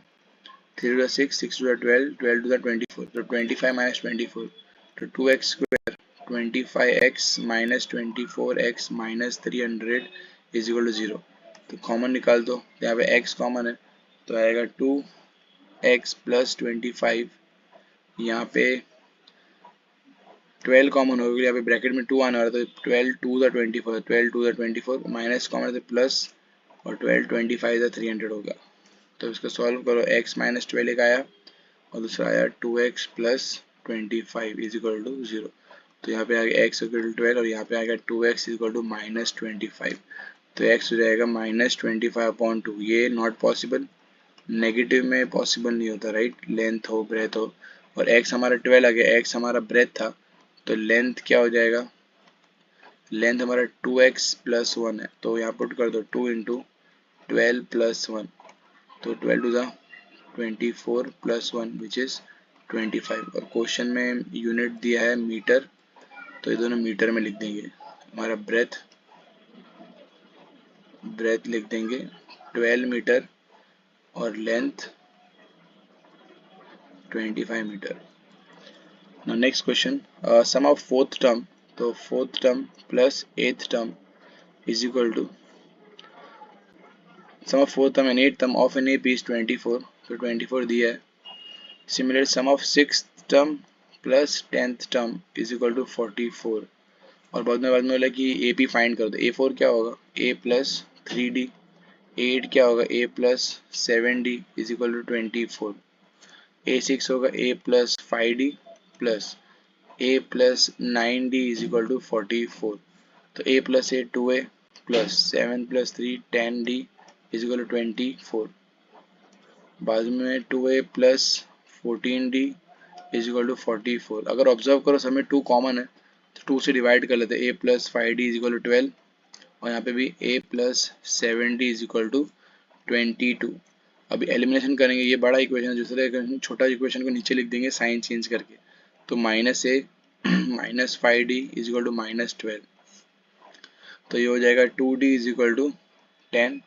3 to 6 6 to 12 12 to 24, तो 25 minus 24 तो 2x square 25x minus 24x minus 300 is equal to 0। तो कॉमन निकाल दो, यहाँ पे x कॉमन है तो आएगा 2x plus 25, यहाँ पे 12 कॉमन होगा, यहाँ पे ब्रैकेट में 2 आने वाला तो 12 2 द 24 12 2 द 24 माइनस कॉमन है तो प्लस और 12 25 द 300 होगा। तो इसको सॉल्व करो, x माइनस 12 एक आया और दूसरा आया 2x plus 25 is equal to 0। तो यहाँ पे आ गया x इक्वल टू 12 और यहाँ पे आ गया 2x इक्वल टू माइनस 25, तो x हो जाएगा माइनस 25/2। ये नॉट पॉसिबल, नेगेटिव में पॉसिबल नहीं होता, राइट, लेंथ हो ब्रेथ हो, और x हमारा 12 आ गया, x हमारा ब्रेथ था तो लेंथ क्या हो जाएगा, लेंथ हमारा 2x प्लस 1 है, तो यहाँ पुट कर दो 2 इंटू 12 प्लस 1, तो 12 to the 24 plus 1 which is 25, और क्वेश्चन में यूनिट दिया है मीटर, तो ये दोनों मीटर में लिख देंगे। हमारा ब्रेथ लिख देंगे 12 मीटर और length 25 metre. Now next question, sum of fourth term, तो fourth term plus eighth term is equal to sum of fourth term and eighth term of an AP is 24, तो 24 दिया है। Similar sum of sixth term plus 10th term is equal to 44, और बाद में बोला कि AP find कर दो, A4 क्या होगा A प्लस 3D, A8 क्या होगा A plus 7D is equal to 24, A6 होगा A plus 5D plus A plus 9D is equal to 44, तो A plus 8 2A plus 7 plus 3 10D is equal to 24, बाद में 2A plus 14D is equal to 44। अगर observe करो सब में 2 common है तो 2 से डिवाइड कर लेते हैं, A plus 5D is equal to 12 और यहाँ पे भी A plus 7D is equal to 22। अभी एलिमिनेशन करेंगे, ये बड़ा इक्वेशन है, दूसरे इक्वेशन छोटा इक्वेशन को नीचे लिख देंगे साइन चेंज करके, तो minus A minus 5D is equal to minus 12, तो ये हो जाएगा 2D इज इक्वल टू 10,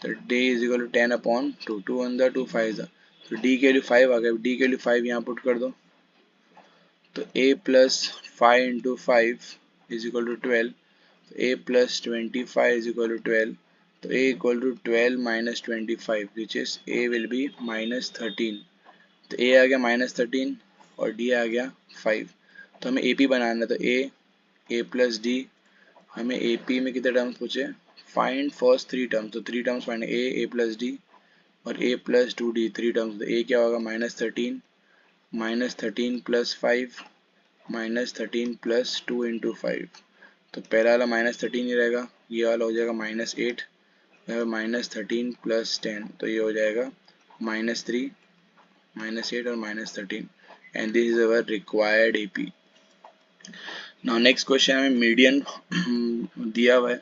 तो D is equal to 10 upon 2, 2 1 2 5, तो D के लिए 5 आ गया, D के लिए 5 यहाँ पुट कर दो, तो A plus 5 into 5 is equal to 12, तो A plus 25 is equal to 12, तो A equal to 12 minus 25 which is A will be minus 13, तो A आ गया माइनस 13 और D आ गया 5, तो हमें AP बनाना है, तो A प्लस D, हमें AP में कितने टर्म्स पूछे, फाइंड फर्स्ट 3 टर्म्स, तो 3 terms find A plus D और A प्लस 2D 3 टर्म्स, तो A क्या होगा minus 13 plus 5 minus 13 plus 2 into 5, तो पहला वाला माइनस 13 ही रहेगा, ये वाला हो जाएगा -8, -13 + 10, तो ये हो जाएगा -3, -8 और -13, and this is our required AP। Now next question हमें मीडियन दिया हुआ है,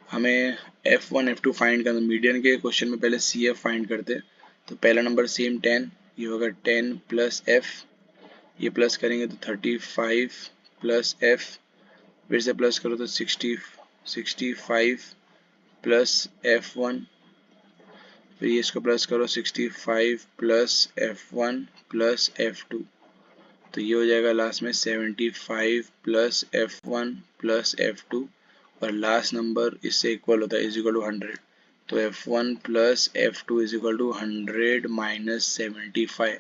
हमें F1 F2 फाइंड करना। मीडियन के क्वेश्चन में पहले CF फाइंड करते हैं, तो पहला नंबर सेम 10, ये होगा 10 + F, ये प्लस करेंगे तो 35 + F, फिर से प्लस करो तो 65 + F1, फिर ये इसको प्लस करो 65 + F1 + F2, तो ये हो जाएगा लास्ट में 75 + F1 + F2, और लास्ट नंबर इससे इक्वल होता है = 100, तो F1 + F2 = 100 - 75,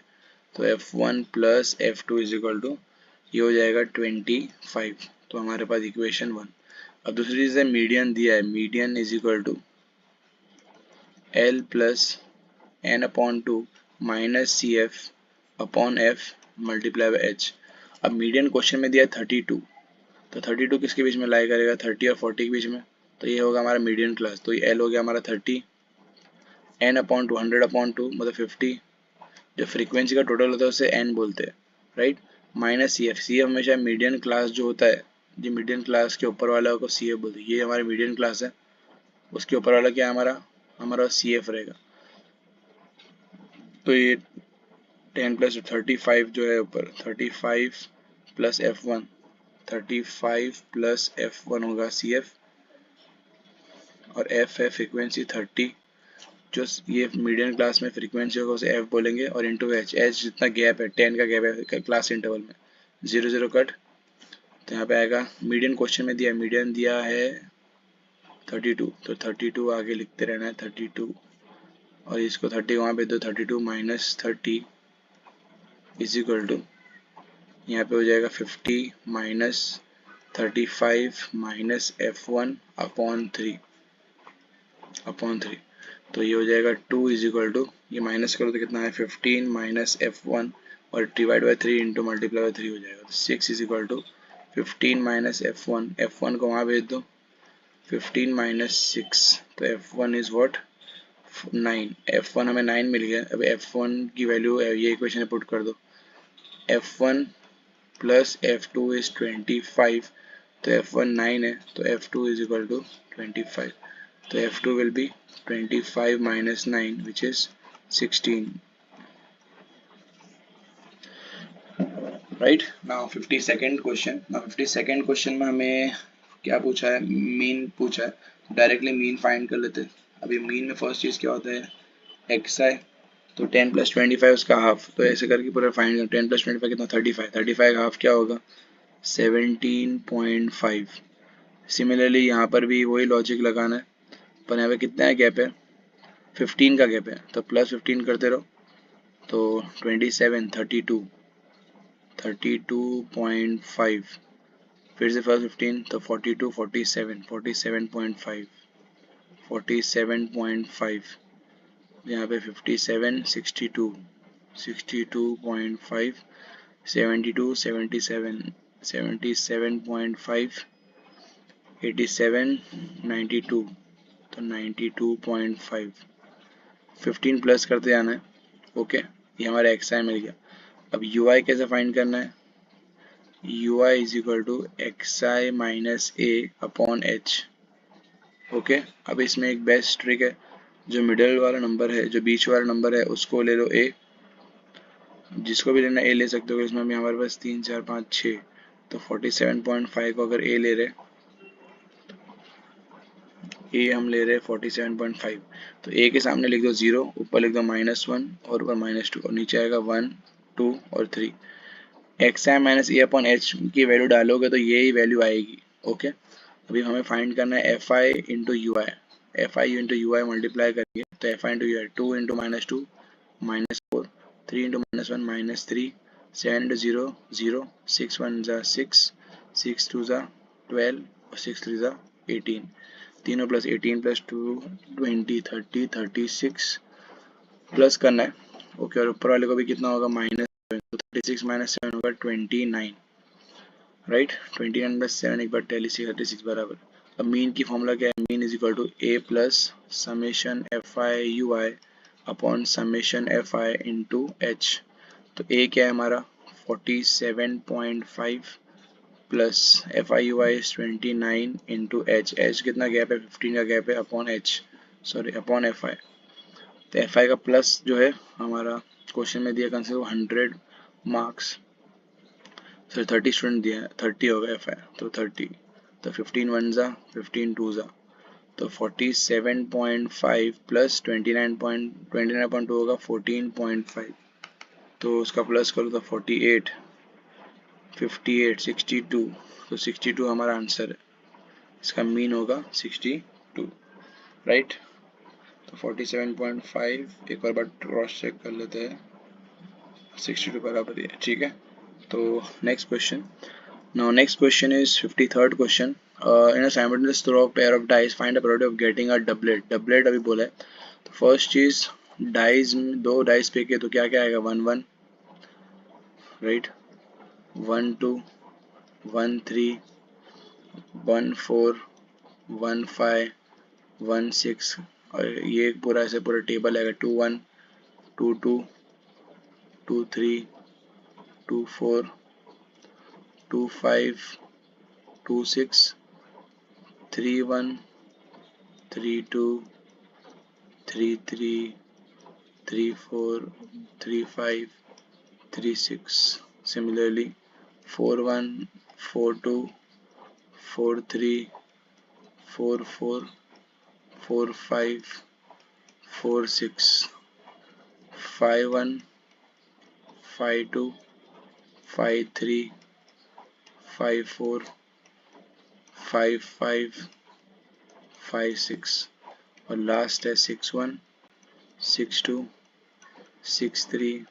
तो F1 + F2 = ये हो जाएगा 25, तो हमारे पास इक्वेशन 1। अब दूसरी चीज़ है मीडियन दिया है, median = L + n/2 - CF/F × H। अब मीडियन क्वेश्चन में दिया है 32, तो 32 किसके बीच में लाई करेगा, 30 और 40 के बीच में, तो ये होगा हमारा मीडियन क्लास, तो ये L हो गया हमारा 30, n/2 100/2 मतलब 50, जो फ्रीक्वेंसी का टोटल होता है उसे n बोलते हैं, राइट, -CF, CF हमेशा मीडियन क्लास जो होता है, जो मीडियन क्लास के ऊपर वाला को CF बोलते हैं, ये हमारी मीडियन क्लास है, उसके ऊपर वाला क्या है हमारा CF रहेगा, तो ये 10 + 35 जो है ऊपर 35 + F1, 35 + F1 होगा CF, और F है फ्रीक्वेंसी 30, जो ये मीडियन क्लास में फ्रीक्वेंसी होगा उसे F बोलेंगे, और इंटू H, जितना गैप है 10 का गैप है क्लास इंटरवल में, 0 0 कट, तो यहाँ पे आएगा मीडियन क्वेश्चन में दिया है, मीडियन दिया है 32, तो 32 आगे लिखते रहना है 32, और इसको 30 वहाँ पे दो, 32 - 30 = यहाँ पे हो जाएगा 50 - 35 - F1/3, तो ये हो जाएगा 2 = ये माइनस करो तो कितना है 15 - F1 और divide by 3 into multiply by 3 हो जाएगा, तो 6 = 15 - F1, F1 को वहाँ भेज दो, 15 - 6, तो F1 इज व्हाट 9, F1 हमें 9 मिल गया। अब F1 की वैल्यू ये इक्वेशन में पुट कर दो, F1 + F2 इज 25, तो F1 9 है, तो F2 = 25, तो F2 will be 25 - 9 which is 16, right? Now 52nd question, में हमें क्या पूछा है, मीन पूछा है, डायरेक्टली मीन फाइंड कर लेते हैं। अभी मीन में फर्स्ट चीज़ क्या होता है xi, तो 10 + 25 उसका हाफ, तो ऐसे करके पूरा फाइंड कर, 10 + 25 कितना 35, 35 का हाफ क्या होगा 17.5। सिमिलरली यहाँ पर भी वही लॉजिक लगाना है, पर यहाँ पे कितना है गैप है 15 का गैप है, तो +15 करते रहो, तो 27 32.5, फिर से फर्स्ट 15, तो 42 47 47.5 47.5, यहाँ पे 57 62 62.5 72 77 77.5 87 92, तो 92.5, 15 प्लस करते जाना है, ओके, ये हमारा xi मिल गया। अब ui कैसे फाइंड करना है, ui = xi - a/h, ओके। अब इसमें एक बेस्ट ट्रिक है, जो मिडिल वाला नंबर है, जो बीच वाला नंबर है उसको ले लो a, जिसको भी लेना a ले सकते हो, इसमें अभी हमारे पास 3 4 5 6, तो 47.5 को अगर a ले रहे, ए हम ले रहे हैं 47.5, तो ए के सामने लिख दो 0, ऊपर लिख दो -1 और ऊपर -2, और नीचे आएगा 1 2 और 3। xi - a/h की वैल्यू डालोगे तो यही वैल्यू आएगी, ओके। अभी हमें फाइंड करना है fi × ui, fi × ui multiply करेंगे, तो fi × ui 2 × -2 -4, 3 × -1 -3, 7 × 0 0, 6 1 6, 6 2 12 और 6 3 18, तीनों प्लस 18 + 2 20 30 36 प्लस करना है, ओके, और ऊपर वाले को भी कितना होगा -7, तो 36 - 7 होगा 29, राइट, 29 + 7 एक बार 36 36 बराबर, अब मीन की फॉर्मूला क्या है, mean is equal to A plus summation F I U I upon summation F I into H. तो ए क्या है हमारा 47.5 plus F I U I 29 into H, H कितना गैप है 15 का गैप है upon H, sorry upon F I. तो F आई का प्लस जो है हमारा क्वेश्चन में दिया कंसिडर 100 मार्क्स, सॉरी 30 स्टूडेंट दिया है, 30 होगा एफ आई, तो 30, तो 15 वन ज़ा 15 टू ज़ा, तो 47.5 प्लस 29.2 होगा 14.5, तो उसका प्लस करो तो 48, 58, 62, तो 62 हमारा आंसर है, इसका मीन होगा 62, राइट। तो 47.5 एक और बार क्रॉस चेक कर लेते हैं, 62 बराबर है, ठीक है। तो next question, now next question is 53rd question, in a simultaneous throw of pair of dice find a probability of getting a doublet, doublet अभी बोला है। तो फर्स्ट चीज डाइस में दो डाइस फेंके तो क्या क्या आएगा 1 1, राइट, 1 2, 1 3, 1 4, 1 5, 1 6, और ये पूरा ऐसे पूरा टेबल आएगा 2 1, 2 2, 2 3, 2 4, 2 5, 2 6, 3 1, 3 2, 3 3, 3 4, 3 5, 3 6, similarly 4 1, 4 2, 4 3, 4 4, 4 5, 4 6, 5 1, 5 2, 5 3, 5 4, 5 5, 5 6, और लास्ट है 6 1, 6 2, 6 3,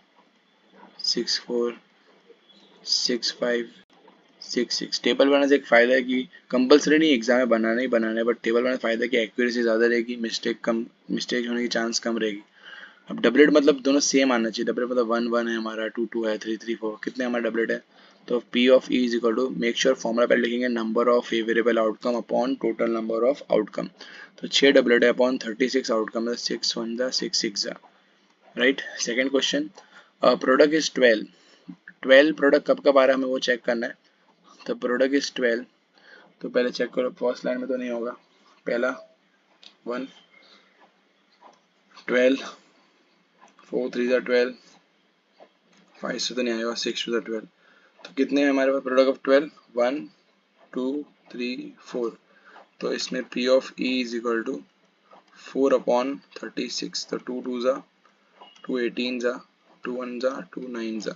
6 4, 6 5, 6 6। टेबल बनाने से एक फ़ायदा है कि कंपलसरी नहीं एग्जाम में बनाना ही बनाना है, बट टेबल बनाने से फ़ायदा है कि एक्यूरेसी ज़्यादा रहेगी, मिस्टेक होने की चांस कम रहेगी। अब डबलेट मतलब दोनों सेम आना चाहिए, डबलेट मतलब 1 1 है हमारा, 2 2 है, 3 3 4, कितने हमारा डबलेट है। तो P of E is equal to, make sure formula पहले लिखेंगे number of favourable outcome upon total number of outcome. तो 6 डबलेट है अपॉन 36 आउटकम, 6 1 जा 6 6 जा, right. Second question, product is 12, 12 product कब कब आ रहा है हमें वो चेक करना है। तो प्रोडक्ट इज 12, तो पहले चेक करो फर्स्ट लाइन में तो नहीं होगा, पहला 1 12, 4 3 जा 12, 5 से तो नहीं आएगा, 6 2 जा 12, तो कितने हैं हमारे पास प्रोडक्ट ऑफ 12, 1 2 3 4, तो इसमें P of E is equal to 4 upon 36, तो 2 2 जा 2 18 जा 2 1 जा 2 9 जा,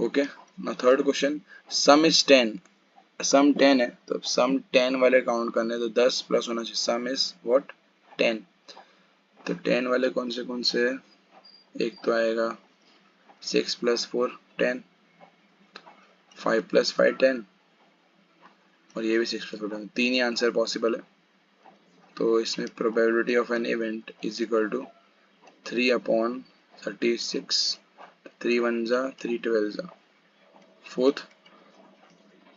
ओके। ना थर्ड क्वेश्चन, सम इज 10, सम 10 है तो सम 10 वाले काउंट करने, तो 10 प्लस होना चाहिए, सम इज व्हाट 10, तो 10 वाले कौन से है, एक तो आएगा 6 प्लस 4 10, 5 प्लस 5 10, और ये भी 6 प्लस 4 10, तीन ही आंसर पॉसिबल है। तो इसमें probability of an event is equal to 3 upon 36, 3 1 जा 3 12 जा। Fourth,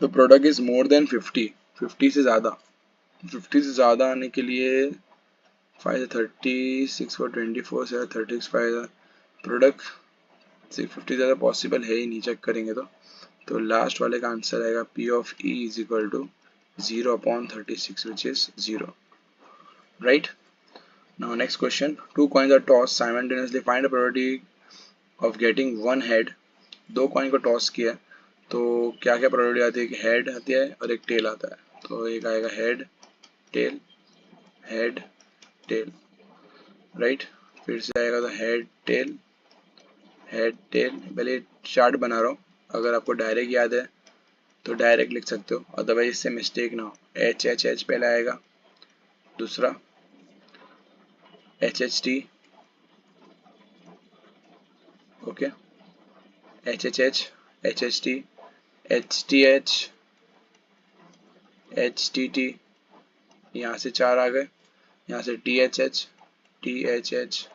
the product is more than 50, 50 से ज़्यादा, 50 से ज़्यादा आने के लिए 5 36 4 24 से 36 5, प्रोडक्ट 50 ज़्यादा पॉसिबल है ही नहीं, चेक करेंगे तो लास्ट वाले का आंसर आएगा P of E is equal to 0 upon 36 which is 0, right. Now next question, two coins are toss simultaneously find the probability of getting one head, दो कॉइन को टॉस किया तो क्या क्या प्रोबेबिलिटी आती है, कि हेड आती है और एक टेल आता है, तो एक आएगा head tail head tail, right. फिर से आएगा तो हेड टेल, पहले चार्ट बना रहा हूँ, अगर आपको डायरेक्ट याद है तो डायरेक्ट लिख सकते हो, अदरवाइज इससे मिस्टेक ना हो। एच एच एच पहले आएगा, दूसरा H H T, okay, H H H, H H T, H T T, यहाँ से चार आ गए, यहाँ से T H H, T H H,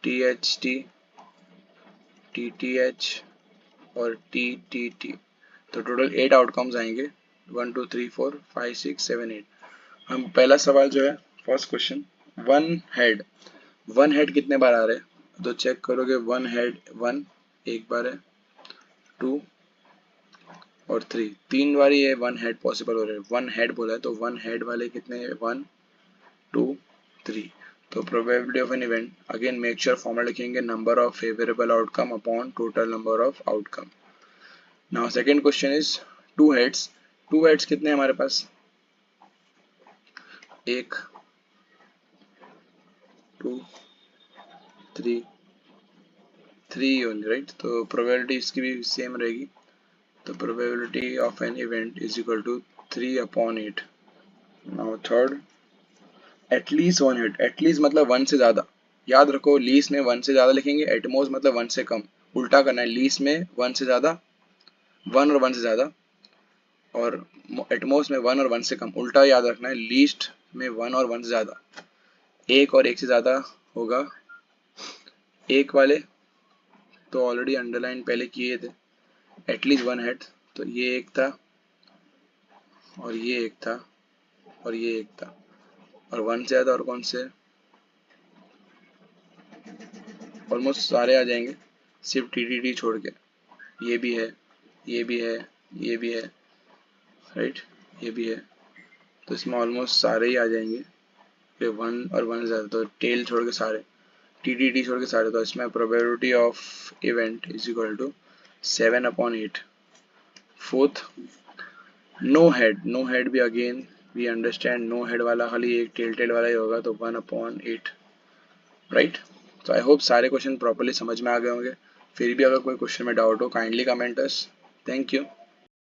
T H T T H और टी टी टी, तो टोटल 8 आउटकम्स आएंगे 1 2 3 4 5 6 7 8। हम पहला सवाल जो है फर्स्ट क्वेश्चन, वन हेड कितने बार आ रहे हैं तो चेक करोगे। वन हेड 1 एक बार है, 2 और 3 तीन बार ये वन हेड पॉसिबल हो रहे हैं। वन हेड बोला है तो वन हेड वाले कितने हैं, 1 2 3। तो probability of an event, again make sure formula लिखेंगे, number of favourable outcome upon total number of outcome. Now second question is two heads कितने हैं हमारे पास, 1 2 3 3 ओनली, राइट। तो प्रोबेबिलिटी इसकी भी सेम रहेगी। तो probability of an event is equal to 3/8। Now third, at least one head, at least मतलब 1 से ज़्यादा। याद रखो लीस्ट में 1 से ज़्यादा लिखेंगे, एटमोस्ट मतलब 1 से कम। उल्टा करना है, लीस्ट में 1 से ज़्यादा, 1 और 1 से ज़्यादा, और एटमोस्ट में 1 और 1 से कम। उल्टा याद रखना है, लीस्ट में 1 और 1 से ज़्यादा। एक और एक से ज़्यादा होगा। एक वाले तो ऑलरेडी अंडरलाइन पहले किए थे, एटलीस्ट वन हेड, तो ये एक था और ये एक था और ये एक था। और 1 से ज़्यादा और कौन से, ऑलमोस्ट सारे आ जाएंगे सिर्फ टी छोड़ के। ये भी है, ये भी है, ये भी है, राइट, ये भी है। तो इसमें ऑलमोस्ट सारे ही आ जाएंगे, ये 1 और 1 से ज़्यादा, तो टेल छोड़ के सारे, टी छोड़ के सारे। तो इसमें probability of event is equal to 7/8। Fourth, no head भी again we understand, no head वाला खाली एक टेल वाला ही होगा, तो 1/8, राइट। तो आई होप सारे क्वेश्चन प्रॉपर्ली समझ में आ गए होंगे। फिर भी अगर कोई क्वेश्चन में डाउट हो kindly comment us. Thank you.